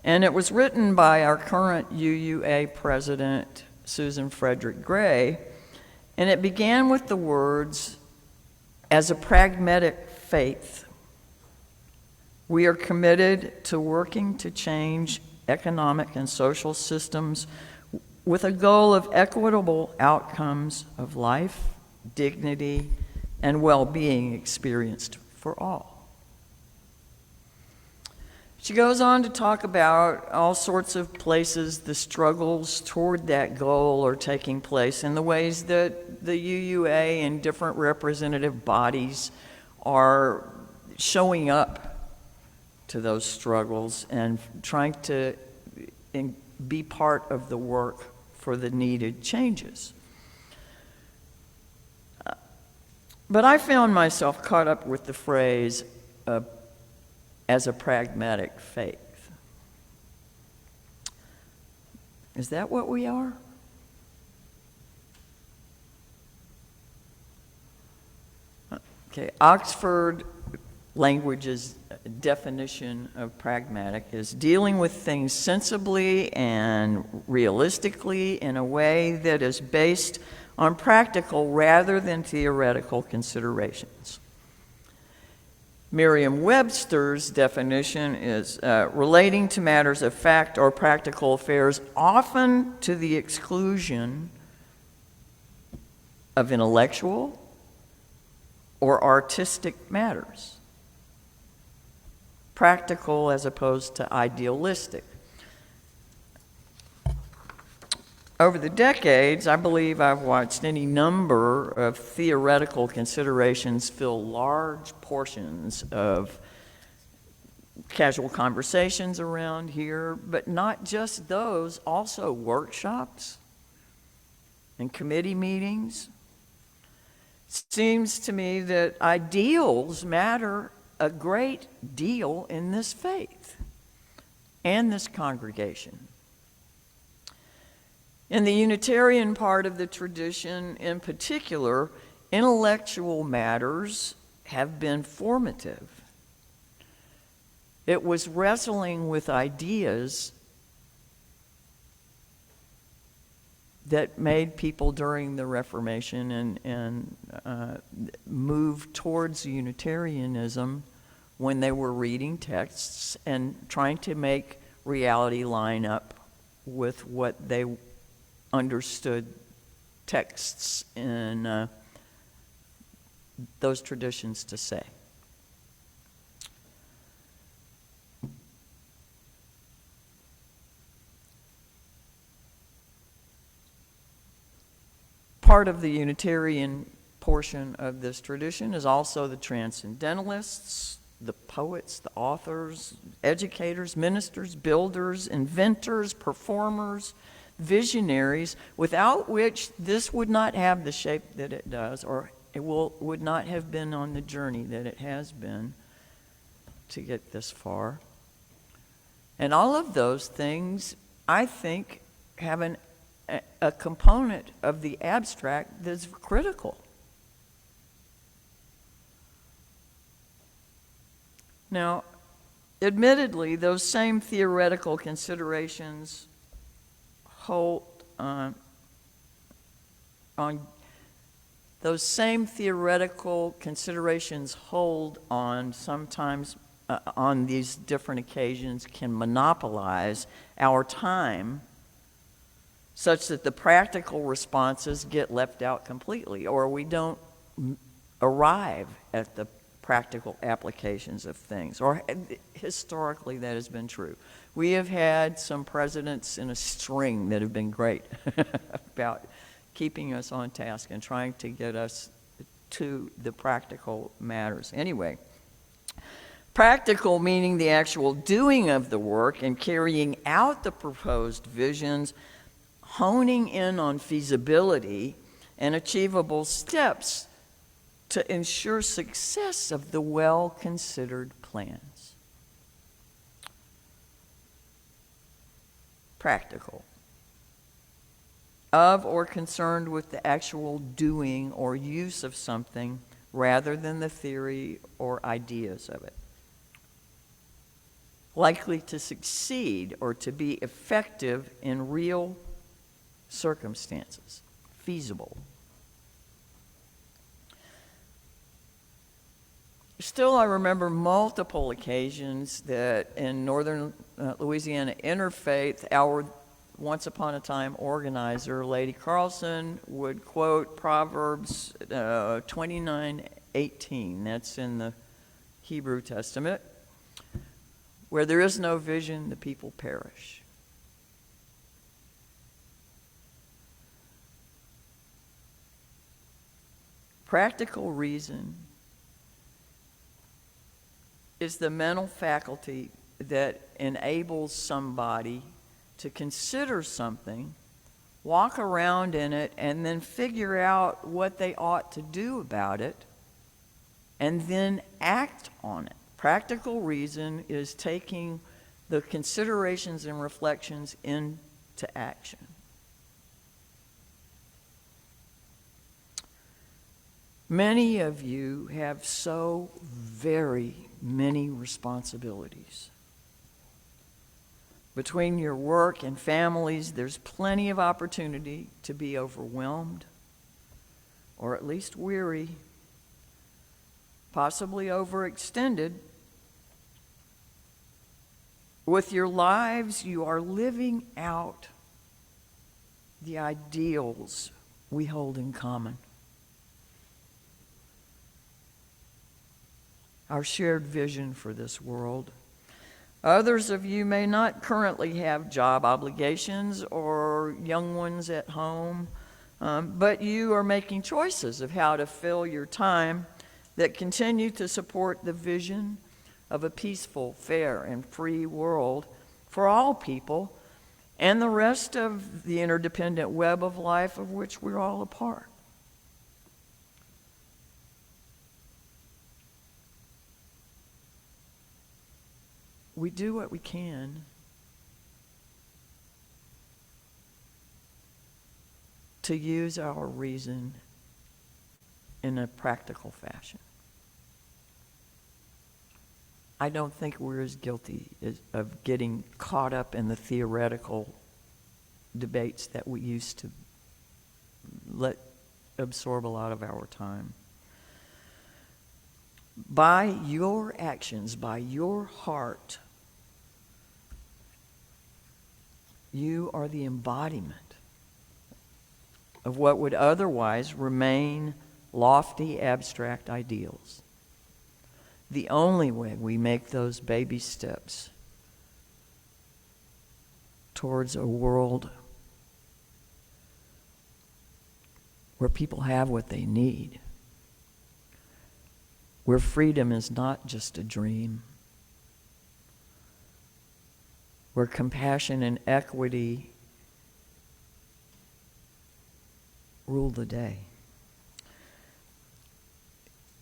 And it was written by our current UUA president, Susan Frederick Gray, and it began with the words, "As a pragmatic faith, we are committed to working to change economic and social systems with a goal of equitable outcomes of life, dignity, and well-being experienced for all." She goes on to talk about all sorts of places the struggles toward that goal are taking place and the ways that the UUA and different representative bodies are showing up to those struggles and trying to be part of the work for the needed changes. But I found myself caught up with the phrase, as a pragmatic faith. Is that what we are? Okay, Oxford Languages definition of pragmatic is dealing with things sensibly and realistically in a way that is based on practical rather than theoretical considerations. Merriam-Webster's definition is relating to matters of fact or practical affairs, often to the exclusion of intellectual or artistic matters. Practical as opposed to idealistic. Over the decades, I believe I've watched any number of theoretical considerations fill large portions of casual conversations around here, but not just those, also workshops and committee meetings. It seems to me that ideals matter a great deal in this faith and this congregation. In the Unitarian part of the tradition, in particular, intellectual matters have been formative. It was wrestling with ideas that made people during the Reformation and move towards Unitarianism when they were reading texts and trying to make reality line up with what they understood texts in those traditions to say. Part of the Unitarian portion of this tradition is also the transcendentalists, the poets, the authors, educators, ministers, builders, inventors, performers, visionaries, without which this would not have the shape that it does, or it would not have been on the journey that it has been to get this far. And all of those things, I think, have a component of the abstract that's critical. Now, admittedly, those same theoretical considerations hold on those same theoretical considerations hold on sometimes on these different occasions can monopolize our time such that the practical responses get left out completely, or we don't arrive at the practical applications of things. Or historically, that has been true. We have had some presidents in a string that have been great about keeping us on task and trying to get us to the practical matters. Anyway, practical meaning the actual doing of the work and carrying out the proposed visions, honing in on feasibility and achievable steps to ensure success of the well-considered plans. Practical. Of or concerned with the actual doing or use of something rather than the theory or ideas of it. Likely to succeed or to be effective in real circumstances. Feasible. Still, I remember multiple occasions that in northern Louisiana interfaith, our once upon a time organizer, Lady Carlson, would quote Proverbs 29:18. That's in the Hebrew Testament. Where there is no vision, the people perish. Practical reason is the mental faculty that enables somebody to consider something, walk around in it, and then figure out what they ought to do about it, and then act on it. Practical reason is taking the considerations and reflections into action. Many of you have so very many responsibilities. Between your work and families, there's plenty of opportunity to be overwhelmed, or at least weary, possibly overextended. With your lives, you are living out the ideals we hold in common. Our shared vision for this world. Others of you may not currently have job obligations or young ones at home, but you are making choices of how to fill your time that continue to support the vision of a peaceful, fair, and free world for all people and the rest of the interdependent web of life of which we're all a part. We do what we can to use our reason in a practical fashion. I don't think we're as guilty of getting caught up in the theoretical debates that we used to let absorb a lot of our time. By your actions, by your heart, you are the embodiment of what would otherwise remain lofty, abstract ideals. The only way we make those baby steps towards a world where people have what they need, where freedom is not just a dream, where compassion and equity rule the day.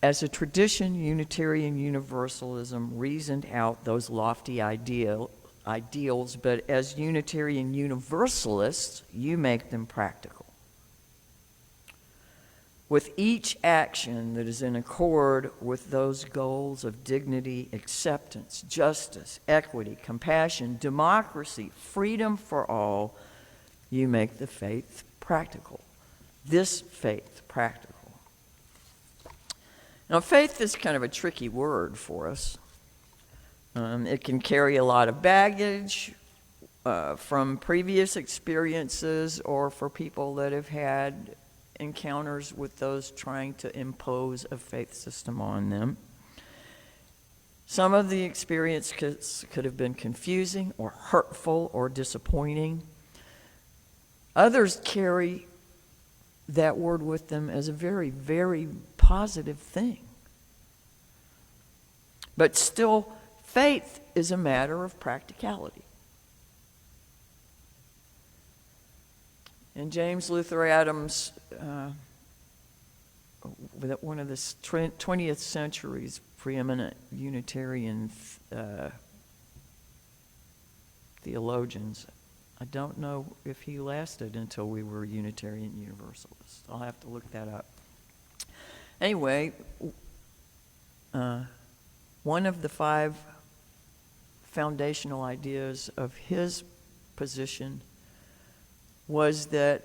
As a tradition, Unitarian Universalism reasoned out those lofty ideals, but as Unitarian Universalists, you make them practical. With each action that is in accord with those goals of dignity, acceptance, justice, equity, compassion, democracy, freedom for all, you make the faith practical. This faith practical. Now, faith is kind of a tricky word for us. It can carry a lot of baggage from previous experiences or for people that have had encounters with those trying to impose a faith system on them. Some of the experiences could have been confusing or hurtful or disappointing. Others carry that word with them as a very, very positive thing. But still, faith is a matter of practicality. And James Luther Adams, one of the 20th century's preeminent Unitarian theologians, I don't know if he lasted until we were Unitarian Universalists. I'll have to look that up. Anyway, one of the 5 foundational ideas of his position was that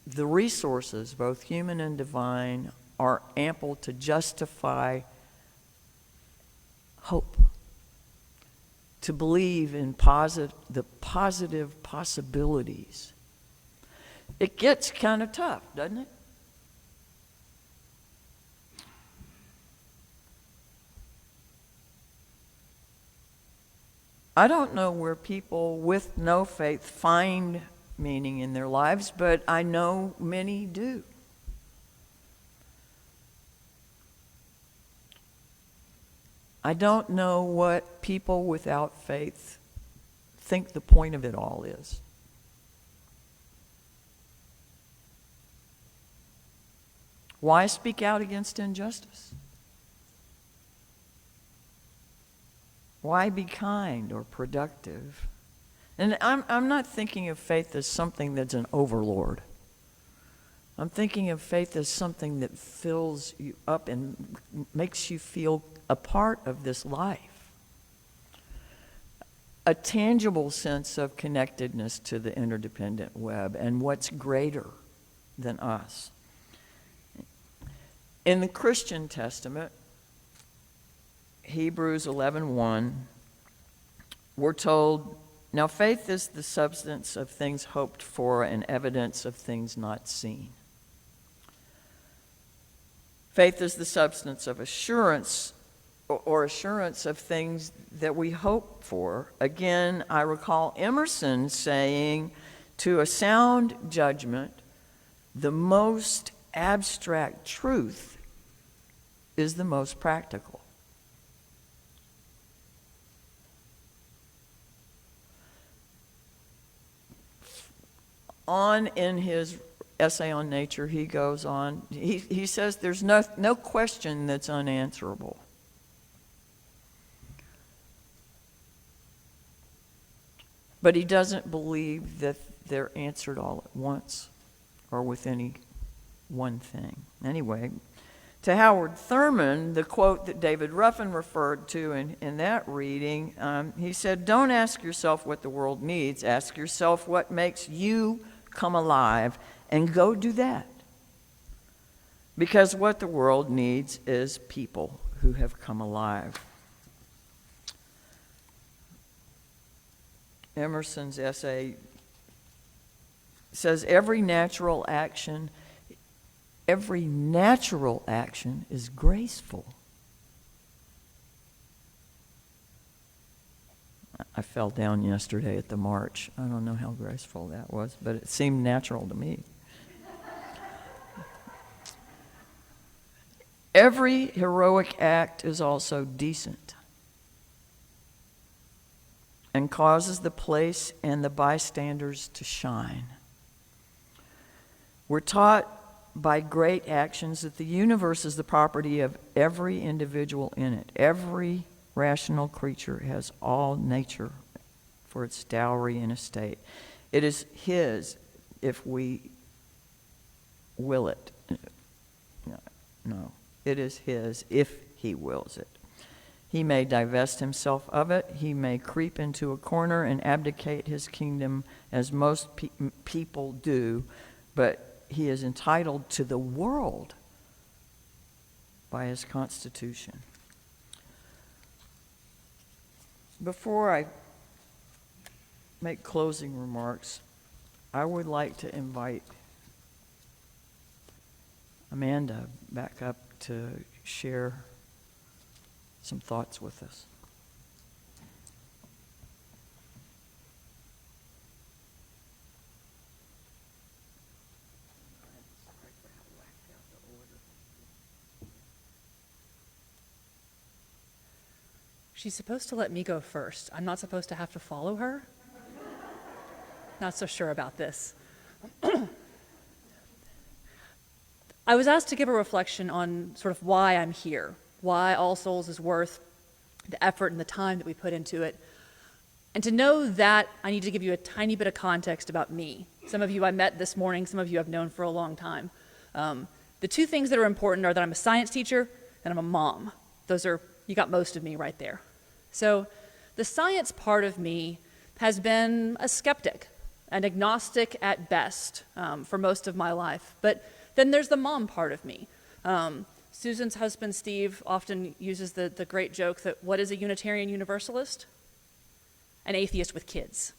the resources, both human and divine, are ample to justify hope, to believe in the positive possibilities. It gets kind of tough, doesn't it? I don't know where people with no faith find meaning in their lives, but I know many do. I don't know what people without faith think the point of it all is. Why speak out against injustice? Why be kind or productive? And I'm not thinking of faith as something that's an overlord. I'm thinking of faith as something that fills you up and makes you feel a part of this life. A tangible sense of connectedness to the interdependent web and what's greater than us. In the Christian Testament, Hebrews 11:1, we're told, now faith is the substance of things hoped for and evidence of things not seen. Faith is the substance of assurance or assurance of things that we hope for. Again, I recall Emerson saying, to a sound judgment, the most abstract truth is the most practical. On in his essay on nature, he goes on, he says there's no question that's unanswerable. But he doesn't believe that they're answered all at once or with any one thing. Anyway, to Howard Thurman, the quote that David Ruffin referred to in that reading, he said, don't ask yourself what the world needs. Ask yourself what makes you come alive, and go do that. Because what the world needs is people who have come alive. Emerson's essay says every natural action is graceful. I fell down yesterday at the march. I don't know how graceful that was, but it seemed natural to me. Every heroic act is also decent and causes the place and the bystanders to shine. We're taught by great actions that the universe is the property of every individual in it. Every rational creature has all nature for its dowry and estate. It is his if we will it. No, it is his if he wills it. He may divest himself of it. He may creep into a corner and abdicate his kingdom as most people do, but he is entitled to the world by his constitution. Before I make closing remarks, I would like to invite Amanda back up to share some thoughts with us. She's supposed to let me go first. I'm not supposed to have to follow her? Not so sure about this. I was asked to give a reflection on sort of why I'm here, why All Souls is worth the effort and the time that we put into it. And to know that, I need to give you a tiny bit of context about me. Some of you I met this morning, some of you I've known for a long time. The two things that are important are that I'm a science teacher and I'm a mom. Those are, you got most of me right there. So the science part of me has been a skeptic, an agnostic at best for most of my life. But then there's the mom part of me. Susan's husband, Steve, often uses the great joke that what is a Unitarian Universalist? An atheist with kids.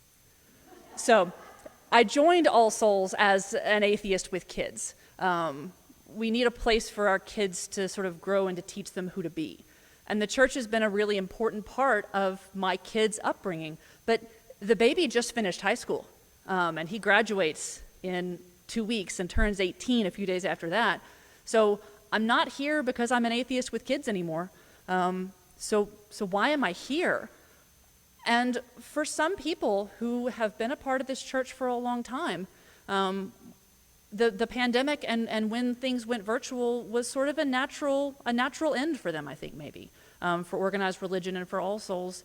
So I joined All Souls as an atheist with kids. We need a place for our kids to sort of grow and to teach them who to be. And the church has been a really important part of my kids' upbringing. But the baby just finished high school, and he graduates in 2 weeks and turns 18 a few days after that. So I'm not here because I'm an atheist with kids anymore. So why am I here? And for some people who have been a part of this church for a long time, the pandemic and when things went virtual was sort of a natural end for them, I think, maybe, for organized religion and for All Souls.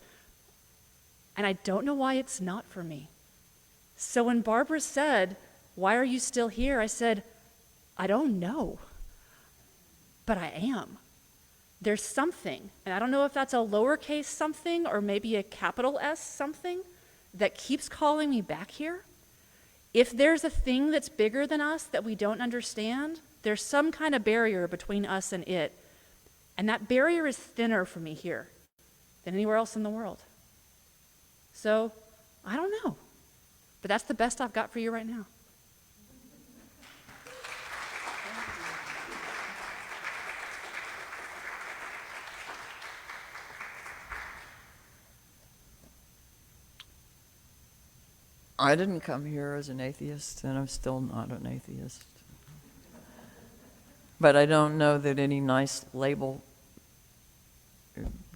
And I don't know why it's not for me. So when Barbara said, "Why are you still here?" I said, I don't know, but I am. There's something, and I don't know if that's a lowercase something or maybe a capital S something that keeps calling me back here. If there's a thing that's bigger than us that we don't understand, there's some kind of barrier between us and it, and that barrier is thinner for me here than anywhere else in the world. So, I don't know, but that's the best I've got for you right now. I didn't come here as an atheist, and I'm still not an atheist. But I don't know that any nice label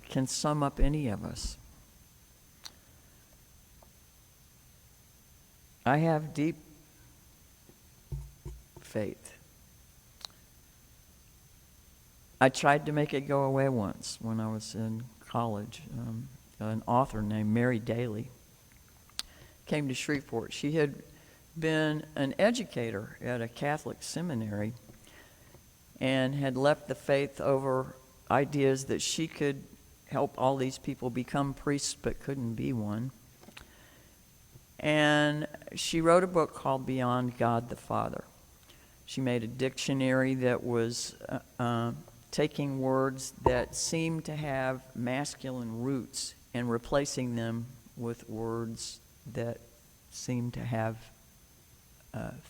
can sum up any of us. I have deep faith. I tried to make it go away once when I was in college. An author named Mary Daly came to Shreveport. She had been an educator at a Catholic seminary and had left the faith over ideas that she could help all these people become priests but couldn't be one. And she wrote a book called Beyond God the Father. She made a dictionary that was taking words that seemed to have masculine roots and replacing them with words that seem to have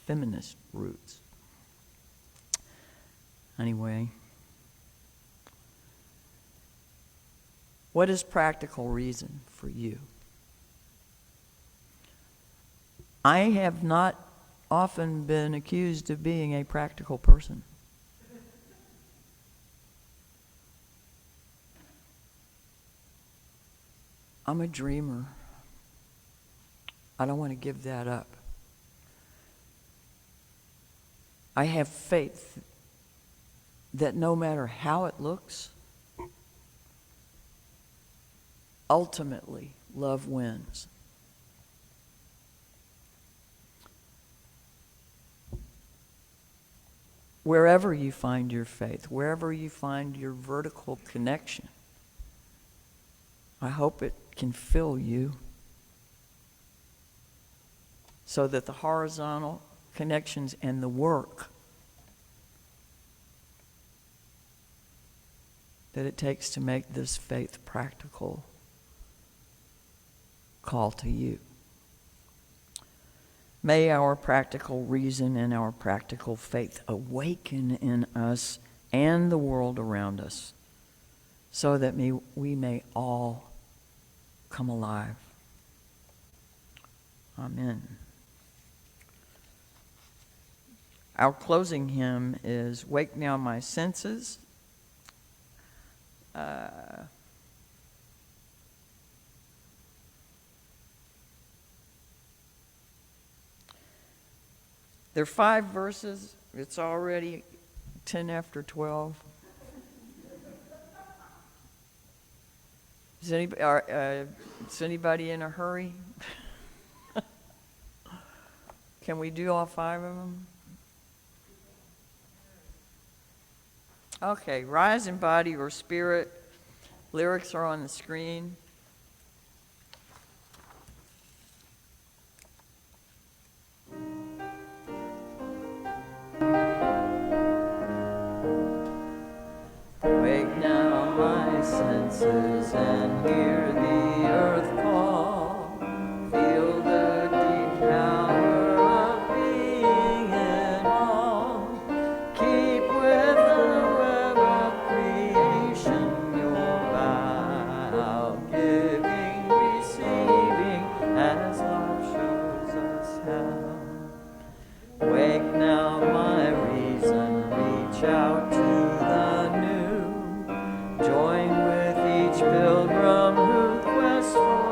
feminist roots. Anyway, what is practical reason for you? I have not often been accused of being a practical person. I'm a dreamer. I don't want to give that up. I have faith that no matter how it looks, ultimately love wins. Wherever you find your faith, wherever you find your vertical connection, I hope it can fill you so that the horizontal connections and the work that it takes to make this faith practical call to you. May our practical reason and our practical faith awaken in us and the world around us so that we may all come alive. Amen. Our closing hymn is Wake Now My Senses. There are 5 verses. It's already 10 after 12. Is anybody in a hurry? Can we do all 5 of them? Okay, Rise in Body or Spirit. Lyrics are on the screen. Wake now my senses and hear the earth call. Feel the deep power of being in awe. Keep with the web of creation your vow. Giving, receiving as life shows us how. Wake now my reason, reach out to the new. Join with each pilgrim who quests for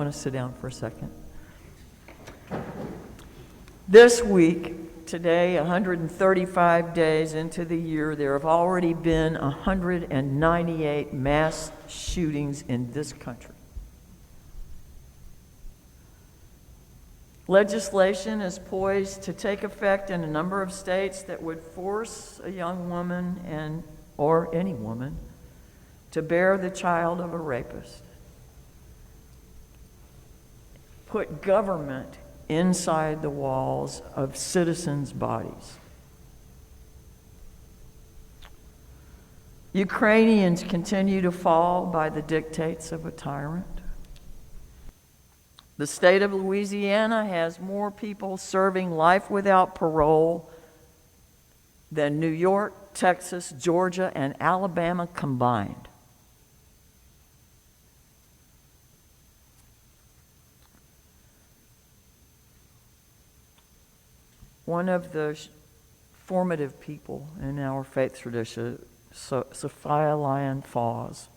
want to sit down for a second. This week, today, 135 days into the year, there have already been 198 mass shootings in this country. Legislation is poised to take effect in a number of states that would force a young woman or any woman to bear the child of a rapist. Put government inside the walls of citizens' bodies. Ukrainians continue to fall by the dictates of a tyrant. The state of Louisiana has more people serving life without parole than New York, Texas, Georgia, and Alabama combined. One of the formative people in our faith tradition, Sophia Lyon Fawes,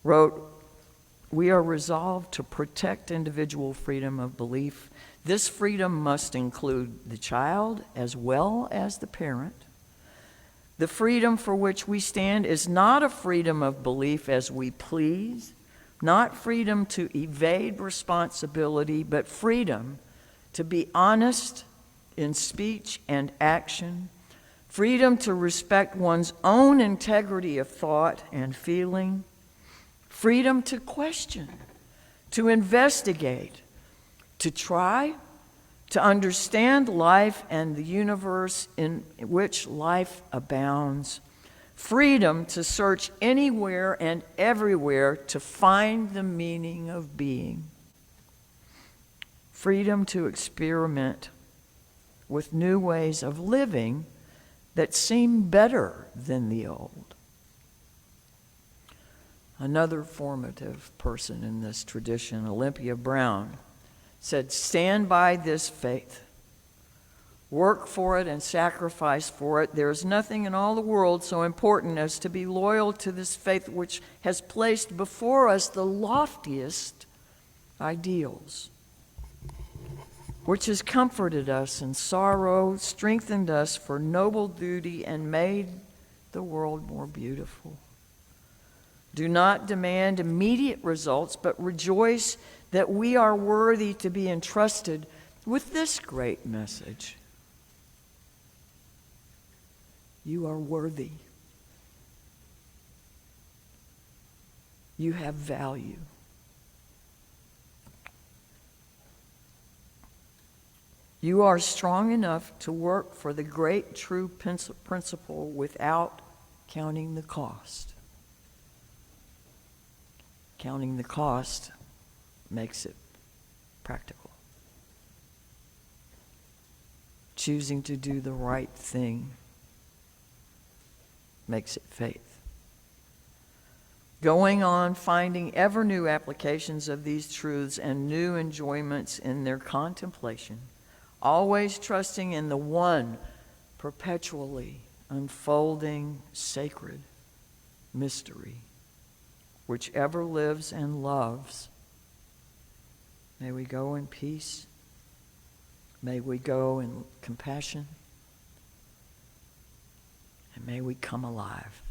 wrote, "We are resolved to protect individual freedom of belief. This freedom must include the child as well as the parent. The freedom for which we stand is not a freedom of belief as we please, not freedom to evade responsibility, but freedom to be honest in speech and action, freedom to respect one's own integrity of thought and feeling, freedom to question, to investigate, to try, to understand life and the universe in which life abounds, freedom to search anywhere and everywhere to find the meaning of being, freedom to experiment with new ways of living that seem better than the old." Another formative person in this tradition, Olympia Brown, said, "Stand by this faith. Work for it and sacrifice for it. There is nothing in all the world so important as to be loyal to this faith which has placed before us the loftiest ideals, which has comforted us in sorrow, strengthened us for noble duty, and made the world more beautiful. Do not demand immediate results, but rejoice that we are worthy to be entrusted with this great message. You are worthy. You have value. You are strong enough to work for the great true principle without counting the cost. Counting the cost makes it practical. Choosing to do the right thing makes it faith. Going on finding ever new applications of these truths and new enjoyments in their contemplation, always trusting in the one perpetually unfolding sacred mystery, which ever lives and loves. May we go in peace. May we go in compassion. And may we come alive.